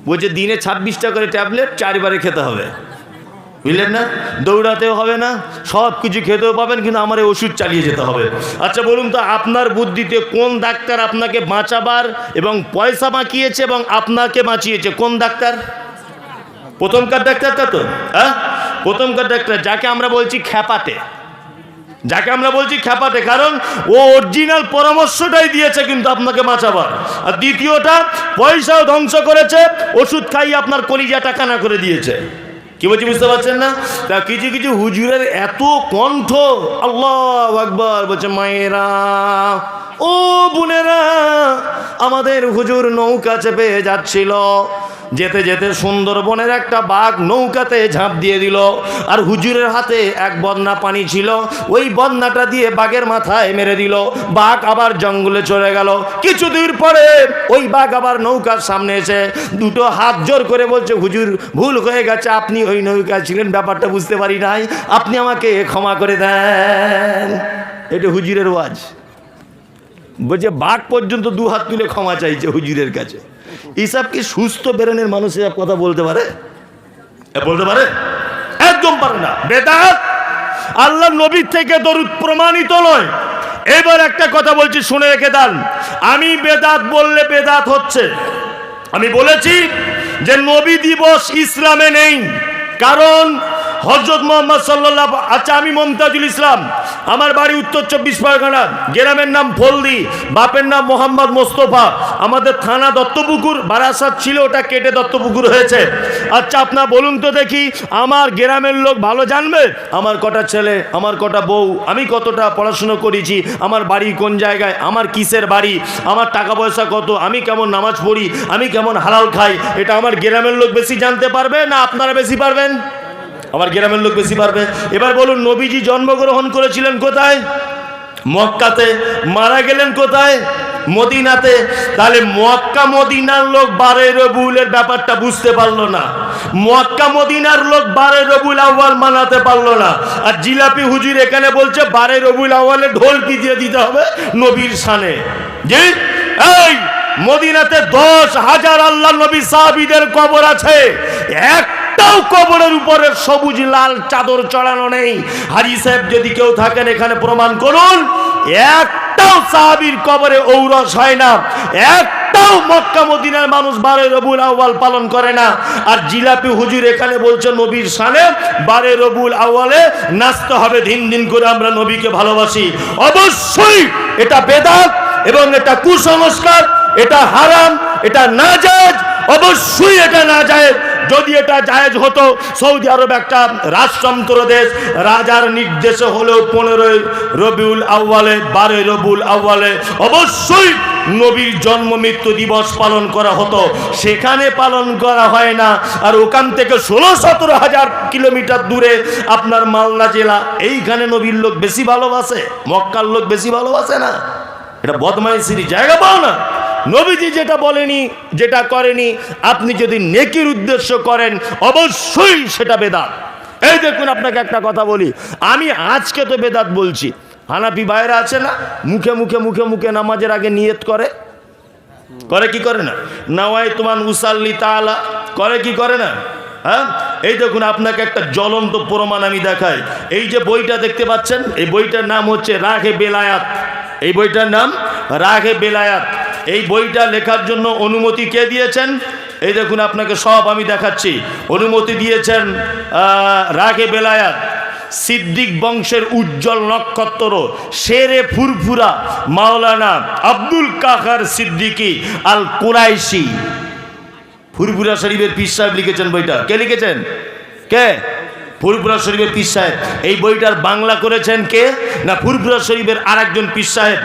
বলছে দিনে 26টা করে ট্যাবলেট 4 বারে খেতে হবে, বুঝলেন না? দৌড়াতেও হবে না, সব কিছু খেতেও পাবেন, কিন্তু আমার এই ওষুধ চালিয়ে যেতে হবে। আচ্ছা বলুন তো, আপনার বুদ্ধিতে কোন ডাক্তার আপনাকে বাঁচাবার এবং পয়সা বাঁচিয়েছে এবং আপনাকে বাঁচিয়েছে? কোন ডাক্তার? প্রথমকার ডাক্তারটা তো, হ্যাঁ, প্রথমকার ডাক্তার, যাকে আমরা বলছি খ্যাপাটে, যাকে আমরা বলছি খ্যাপাটে, কারণ ও অরিজিনাল পরামর্শটাই দিয়েছে কিন্তু আপনাকে বাঁচাবার। আর দ্বিতীয়টা, পয়সাও ধ্বংস করেছে, ওষুধ খাইয়ে আপনার কলিজাটা কানা করে দিয়েছে। কি বলছি বুঝতে পারছেন না? তা কিছু কিছু হুজুরের এত কণ্ঠ, আল্লাহু আকবার, বলছে মায়েরা ও বোনেরা, আমাদের হুজুর নৌকা চেপে যাচ্ছিল, যেতে যেতে সুন্দরবনের একটা বাঘ নৌকাতে ঝাঁপ দিয়ে দিল, আর হুজুরের হাতে এক বদনা পানি ছিল, ওই বদনাটা দিয়ে বাঘের মাথায় মেরে দিল। বাঘ আবার জঙ্গলে চলে গেল। কিছু দূর পরে ওই বাঘ আবার নৌকার সামনে এসে দুটো হাত জোর করে বলছে, হুজুর ভুল হয়ে গেছে, আপনি ওই নৌকায় ছিলেন, ব্যাপারটা বুঝতে পারি নাই, আপনি আমাকে ক্ষমা করে দেন। এটা হুজুরের ওয়াজ। বলছে বাঘ পর্যন্ত 2 হাত তুলে ক্ষমা চাইছে হুজুরের কাছে। এইসব কি সুস্থ ব্রেনের মানুষ এসব কথা বলতে পারে? বলতে পারে? একদম পারে না। বেদাত আল্লাহ নবীর থেকে দরুদ প্রমাণিত নয়। এবার একটা কথা বলছি, শুনে রেখে দেন। আমি বেদাত বললে বেদাত হচ্ছে। আমি বলেছি যে নবী দিবস ইসলামে নেই, কারণ হযরত মুহাম্মদ সাল্লাল্লাহু, আচ্ছা আমি মমতাজুল ইসলাম, আমার বাড়ি উত্তর 24 পরগনা, গ্রামের নাম ফলদি, বাপের নাম মোহাম্মদ মোস্তফা, আমাদের থানা দত্তপুকুর, বারাসাত ছিল, ওটা কেটে দত্তপুকুর হয়েছে। আচ্ছা আপনার বলুন তো দেখি, আমার গ্রামের লোক ভালো জানবে আমার কটা ছেলে, আমার কটা বউ, আমি কতটা পড়াশুনো করেছি, আমার বাড়ি কোন জায়গায়, আমার কিসের বাড়ি, আমার টাকা পয়সা কত, আমি কেমন নামাজ পড়ি, আমি কেমন হালাল খাই, এটা আমার গ্রামের লোক বেশি জানতে পারবে না আপনারা বেশি পারবেন? আমার গ্রামের লোক বেশি পারবে। এবার বলুন, নবীজি জন্মগ্রহণ করেছিলেন কোথায়? মক্কাতে। মারা গেলেন কোথায়? মদিনাতে। তাহলে মক্কা মদিনার লোক 12 রবিউলের ব্যাপারটা বুঝতে পারলো না, মক্কা মদিনার লোক 12 রবিউল আউয়াল মানাতে পারলো না। আর জিলাপি হুজুর এখানে বলছে 12 রবিউল আউয়ালে ঢোলকি দিয়ে দিতে হবে নবীর শানে। জি, এই মদিনাতে 10,000 আল্লাহ নবী সাহাবীদের কবর আছে, একটাও কবরের উপরে সবুজ লাল চাদর চড়ানো নেই। হাজী সাহেব যদি কেউ থাকেন এখানে প্রমাণ করুন, একটাও সাহাবীর কবরে ঔরস হয় না, একটাও মক্কা মদিনার মানুষ 12 রবিউল আউয়াল পালন করে না। আর জিলাপি হুজুর এখানে বলছে নবীর শানে 12 রবিউল আউয়ালে নাচতে হবে, দিন দিন করে আমরা নবীকে ভালোবাসি। অবশ্যই এটা বেদাত এবং এটা কুসংস্কার, এটা হারাম, এটা নাজায়েজ, অবশ্যই এটা নাজায়েজ। যদি এটা জায়েজ হতো, সৌদি আরব একটা রাজতন্ত্র দেশ, রাজার নির্দেশে হলেও 15 রবিউল আউয়ালে, 12 রবিউল আউয়ালে অবশ্যই নবীর জন্ম মৃত্যু দিবস পালন করা হতো। সেখানে পালন করা হয় না। আর ওখান থেকে 16-17 হাজার কিলোমিটার দূরে আপনার মালদা জেলা, এইখানে নবীর লোক বেশি ভালোবাসে, মক্কার লোক বেশি ভালোবাসে না। এটা বদমাইশির জায়গা পাও না। নবীজি যেটা বলেনি, যেটা করেনি, আপনি যদি নেকির উদ্দেশ্য করেন অবশ্যই সেটা বেদাত। এই দেখুন, আপনাকে একটা কথা বলি, আমি আজকে তো বেদাত বলছি, হানাফি ভাইরা আছে না, মুখে মুখে মুখে মুখে নামাজের আগে নিয়ত করে, করে কি করে না? নাওয়াইতু আন উসাল্লি তাআলা করে কি করে না? হ্যাঁ, এই দেখুন আপনাকে একটা জ্বলন্ত প্রমাণ আমি দেখাই। এই যে বইটা দেখতে পাচ্ছেন, এই বইটার নাম হচ্ছে রাহে বেলায়াত। এই বইটার নাম রাহে বেলায়াত। এই বইটা লেখার জন্য অনুমতি কে দিয়েছেন? এই দেখুন আপনাকে সব আমি দেখাচ্ছি। অনুমতি দিয়েছেন রাগে বেলায়াত, সিদ্দিক বংশের উজ্জ্বল নক্ষত্র, শেরে ফুরফুরা মাওলানা আব্দুল কাহার সিদ্দিকী আল কুরাইশি। ফুরফুরা শরীফের পীর সাহেব লিখেছেন বইটা। কে লিখেছেন? কে? ফুরফুরা শরীফের পীর সাহেব। এই বইটার বাংলা করেছেন কে? না, ফুরফুরা শরীফের আরেকজন পীর সাহেব,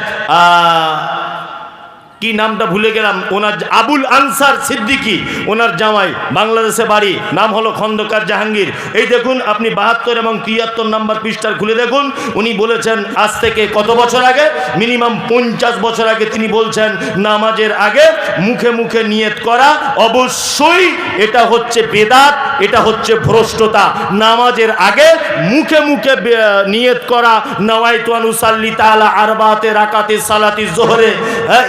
কি নামটা ভুলে গেলাম, ওনার আবুল আনসার সিদ্দিকী, ওনার জামাই, বাংলাদেশে বাড়ি, নাম হলো খন্দকার জাহাঙ্গীর। এই দেখুন আপনি 72 এবং 73 নাম্বার পৃষ্ঠার খুলে দেখুন, উনি বলেছেন আজ থেকে কত বছর আগে, মিনিমাম 50 বছর আগে তিনি বলছেন নামাজের আগে মুখে মুখে নিয়ত করা অবশ্যই এটা হচ্ছে বেদাত, এটা হচ্ছে ভ্রষ্টতা। নামাজের আগে মুখে মুখে নিয়ত করা, নাওয়াইতু আন উসাল্লি তাআলা আরবাতে রাকাতে সালাতি যোহরে,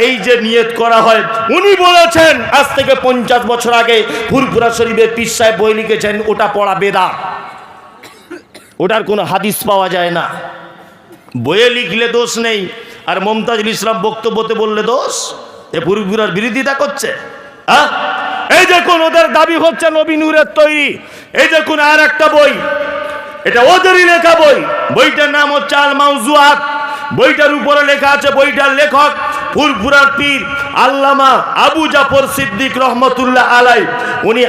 এই যে নিয়ত করা হয়, উনি বলেছেন আজ থেকে 50 বছর আগে ফুরফুরা শরীফের পীর সাহেব বই লিখেছেন, ওটা পড়া বেদাত, ওটার কোনো হাদিস পাওয়া যায় না। বইয়ে লিখলে দোষ নেই, আর মমতাজুল ইসলাম বক্তব্যতে বললে দোষ। এ ফুরফুরার বিরোধিতা করছে। এই দেখুন ওদের দাবি হচ্ছে নবী নূরের তৈরি। এই দেখুন আর একটা বই, এটা ওদেরই লেখা বই, বইটার নাম হচ্ছে আল মাউজুআত। বইটার উপরে লেখা আছে, বইটার লেখক ফুরফুরার পীর আল্লামা আবু জাফর সিদ্দিক রহমতুল্লাহ আলাই। উনি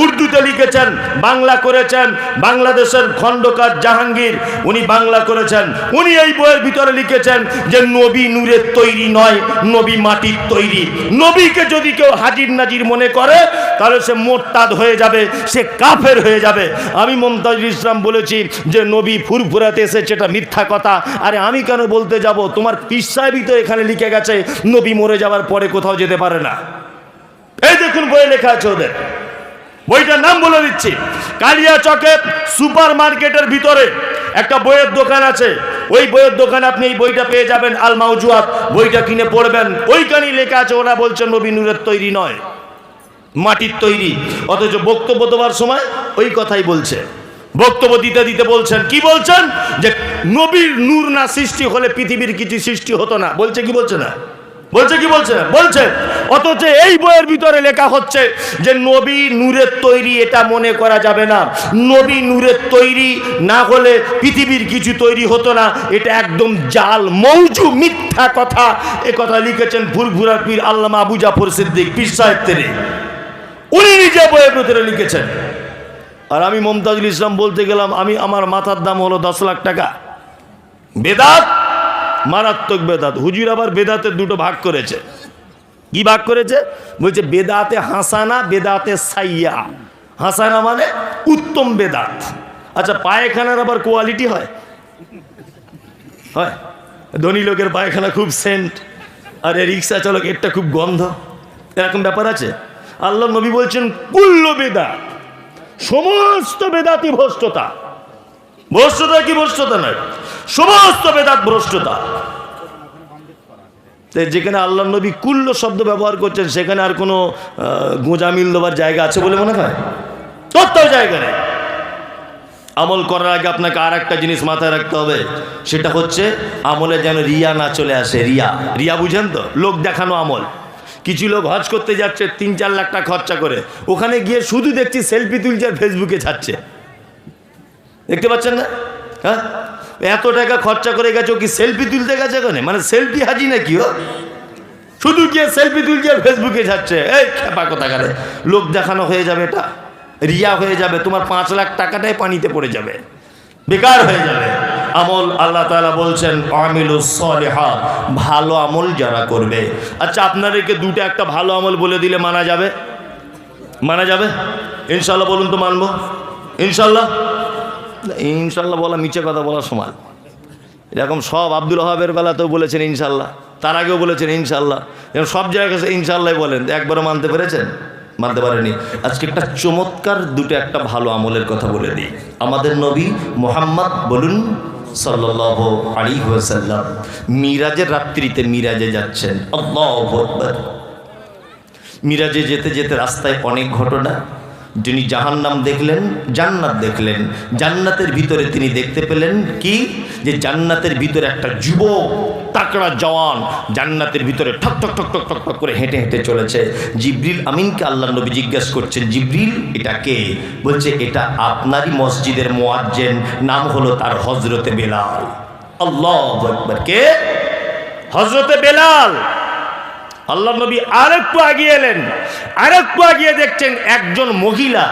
উর্দুতে লিখেছেন, বাংলা করেছেন বাংলাদেশের খন্দকার জাহাঙ্গীর, উনি বাংলা করেছেন। উনি এই বইয়ের ভিতরে লিখেছেন যে নবী নূরের তৈরি নয়, নবী মাটির তৈরি। নবীকে যদি কেউ হাজির নাজির মনে করে তাহলে সে মোরতাদ হয়ে যাবে, সে কাফের হয়ে যাবে। আমি মমতাজুল ইসলাম বলেছি যে নবী ফুরফুরাতে এসেছে, এটা মিথ্যা কথা। আরে আমি কেন বলতে যাব? তোমার পীর সাহেবই তো এখানে লিখে গেছে নবী মরে যাওয়ার পরে কোথাও যেতে পারে না। এই দেখুন বইয়ে লেখা আছে ওদের, বইটার নাম বলে দিচ্ছি। কালিয়া চকে সুপার মার্কেটের ভিতরে একটা বইয়ের দোকান আছে, ওই বইয়ের দোকানে আপনি এই বইটা পেয়ে যাবেন, আল মাউজুআত। বইটা কিনে পড়বেন, ওইখানেই লেখা আছে ওরা বলছে নবী নূরের তৈরি নয়, মাটির তৈরি। অথচ বক্তব্য দেওয়ার সময় ওই কথাই বলছে। বক্তব্য দিতে দিতে বলছেন, কি বলছেন? যে নবীর নূর না সৃষ্টি হলে পৃথিবীর কিছু সৃষ্টি হতো না। বলছে কি বলছে না? বলছে কি বলছে না? বলছে। অথচ এই বইয়ের ভিতরে লেখা হচ্ছে যে নবী নূরের তৈরি, এটা মনে করা যাবে না। নবী নূরের তৈরি না হলে পৃথিবীর কিছু তৈরি হতো না। এটা একদম জাল, মৌজু, মিথ্যা কথা। এ কথা লিখেছেন ফুরফুরার পীর আল্লামা আবু জাফর সিদ্দিক পীর সাহেব তেরে, উনি নিজে বইয়ের ভিতরে লিখেছেন। আর আমি মমতাজুল ইসলাম বলতে গেলাম, আমার মাথার দাম হলো 10 লাখ টাকা। বেদাত, মারাত্মক বেদাত। হুজুর আবার বেদাতের দুটো ভাগ করেছে। কি ভাগ করেছে? বলছে বেদাতে হাসানা, বেদাতে সাইয়া। হাসানা মানে উত্তম বেদাত। আচ্ছা, পায়খানার আবার কোয়ালিটি হয়? হয়। ধনী লোকের পায়খানা খুব সেন্ট, আর রিক্সা চালক এটা খুব গন্ধ, এরকম ব্যাপার আছে। আল্লাহ নবী বলছেন কুল্লু বেদাত, সমস্ত বেদাতি ভ্রষ্টতা। ভ্রষ্টতা কি ভ্রষ্টতা নয়, সমস্ত বেদাত ভ্রষ্টতা। যেখানে আল্লাহ নবী কুল্ল শব্দ ব্যবহার করছেন সেখানে আর কোনো গোঁজা মিল দেওয়ার জায়গা আছে বলে মনে হয়? কোথাও জায়গা নেই। আমল করার আগে আপনাকে আর একটা জিনিস মাথায় রাখতে হবে, সেটা হচ্ছে আমলে যেন রিয়া না চলে আসে। রিয়া, রিয়া বুঝেন তো? লোক দেখানো আমল। কিছু লোক হজ করতে যাচ্ছে 3-4 লাখ টাকা খরচা করে, ওখানে গিয়ে শুধু দেখছি সেলফি তুলছে আর ফেসবুকে ছাড়ছে। দেখতে পাচ্ছেন না? হ্যাঁ, এত টাকা খরচা করে গেছে, ও কি সেলফি তুলতে গেছে? ওখানে মানে সেলফি হাজি নাকি? ও শুধু গিয়ে সেলফি তুলছে আর ফেসবুকে ছাড়ছে। এই খেপা কথা কারে, লোক দেখানো হয়ে যাবে, এটা রিয়া হয়ে যাবে। তোমার 5 লাখ টাকাটাই পানিতে পড়ে যাবে, বেকার হয়ে যাবে। আমল আল্লাহ তাআলা বলছেন আমিলুস সলিহাত, ভালো আমল যারা করবে। আচ্ছা, আপনাদেরকে দুটো একটা ভালো আমল বলে দিলে মানা যাবে? মানা যাবে ইনশাল্লাহ? বলুন তো মানবো ইনশাল্লাহ? ইনশাল্লাহ বলা মিছে কথা বলার সমান। এরকম সব আব্দুল ওহাবের বেলাতেও বলেছেন ইনশাল্লাহ, তার আগেও বলেছেন ইনশাল্লাহ, সব জায়গায় ইনশাল্লাহ বলেন। একবারও মানতে পেরেছেন? মানতে পারেনি। আজকে একটা চমৎকার দুটো একটা ভালো আমলের কথা বলে দিই। আমাদের নবী মুহাম্মদ বলুন সাল্লাল্লাহু আলাইহি ওয়াসাল্লাম মিরাজের রাত্রিতে মিরাজে যাচ্ছেন। আল্লাহু আকবার। মিরাজে যেতে যেতে রাস্তায় অনেক ঘটনা। যিনি জাহান্নাম দেখলেন, জান্নাত দেখলেন। জান্নাতের ভিতরে তিনি দেখতে পেলেন কি, যে জান্নাতের ভিতরে একটা যুবক তাকড়া জওয়ান জান্নাতের ভিতরে ঠক ঠক ঠক ঠক ঠক ঠক করে হেঁটে হেঁটে চলেছে। জিবরিল আমিনকে আল্লাহ নবী জিজ্ঞেস করছেন, জিবরিল এটা কে? বলছে এটা আপনারই মসজিদের মুয়াজ্জিন, নাম হলো তার হযরতে বেলাল। আল্লাহু আকবার। কে? হযরতে বেলাল। আল্লাহ নবী আরেকটু আগিয়ে এলেন, আরেকটু আগিয়ে দেখছেন একজন মহিলা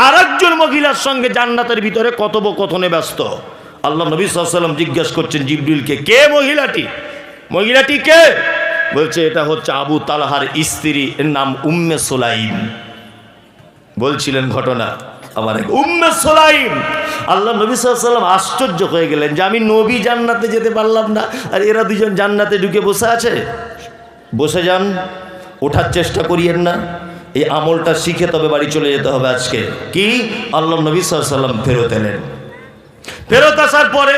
আরেকজন মহিলার সঙ্গে জান্নাতের ভিতরে কথোপকথনে ব্যস্ত। আল্লাহ নবী সাল্লাল্লাহু আলাইহি ওয়াসাল্লাম জিজ্ঞেস করছেন জিবরিলকে, কে মহিলাটি? মহিলাটি কে? বলছে এটা হচ্ছে আবু তালহার স্ত্রী, এর নাম উম্মে সুলাইম। বলছিলেন ঘটনা আমার উম্মে সুলাইম। আল্লাহ নবী সাল্লাল্লাহু আলাইহি ওয়াসাল্লাম আশ্চর্য হয়ে গেলেন যে আমি নবী জান্নাতে যেতে পারলাম না, আর এরা দুজন জান্নাতে ঢুকে বসে আছে। বসে যান, ওঠার চেষ্টা করিয়েন না, এই আমলটা শিখে তবে বাড়ি চলে যেতে হবে আজকে। কি? আল্লাহ নবী সাল্লাল্লাহু আলাইহি ওয়াসাল্লাম ফেরত এলেন। ফেরত আসার পরে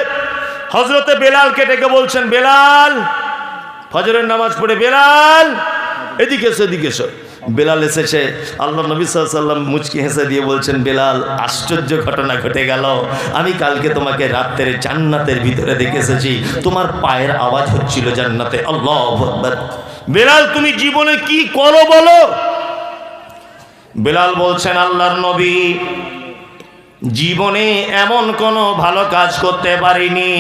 হযরতে বেলালকে ডেকে বলছেন, বেলাল, ফজরের নামাজ পড়ে, বেলাল এদিকে এসো, এদিকে এসো। বেলাল এসেছে। আল্লাহ নবী সাল্লাল্লাহু আলাইহি ওয়াসাল্লাম মুচকি হেসে দিয়ে বলছেন, বেলাল, আশ্চর্য ঘটনা ঘটে গেল। আমি কালকে তোমাকে রাত্রে জান্নাতের ভিতরে দেখে এসেছি, তোমার পায়ের আওয়াজ হচ্ছিল জান্নাতে। আল্লাহু আকবার। বেলাল, তুমি জীবনে কি করো বলো? বেলাল বলছেন, আল্লাহর নবী, জীবনে এমন কোনো ভালো কাজ করতে পারিনি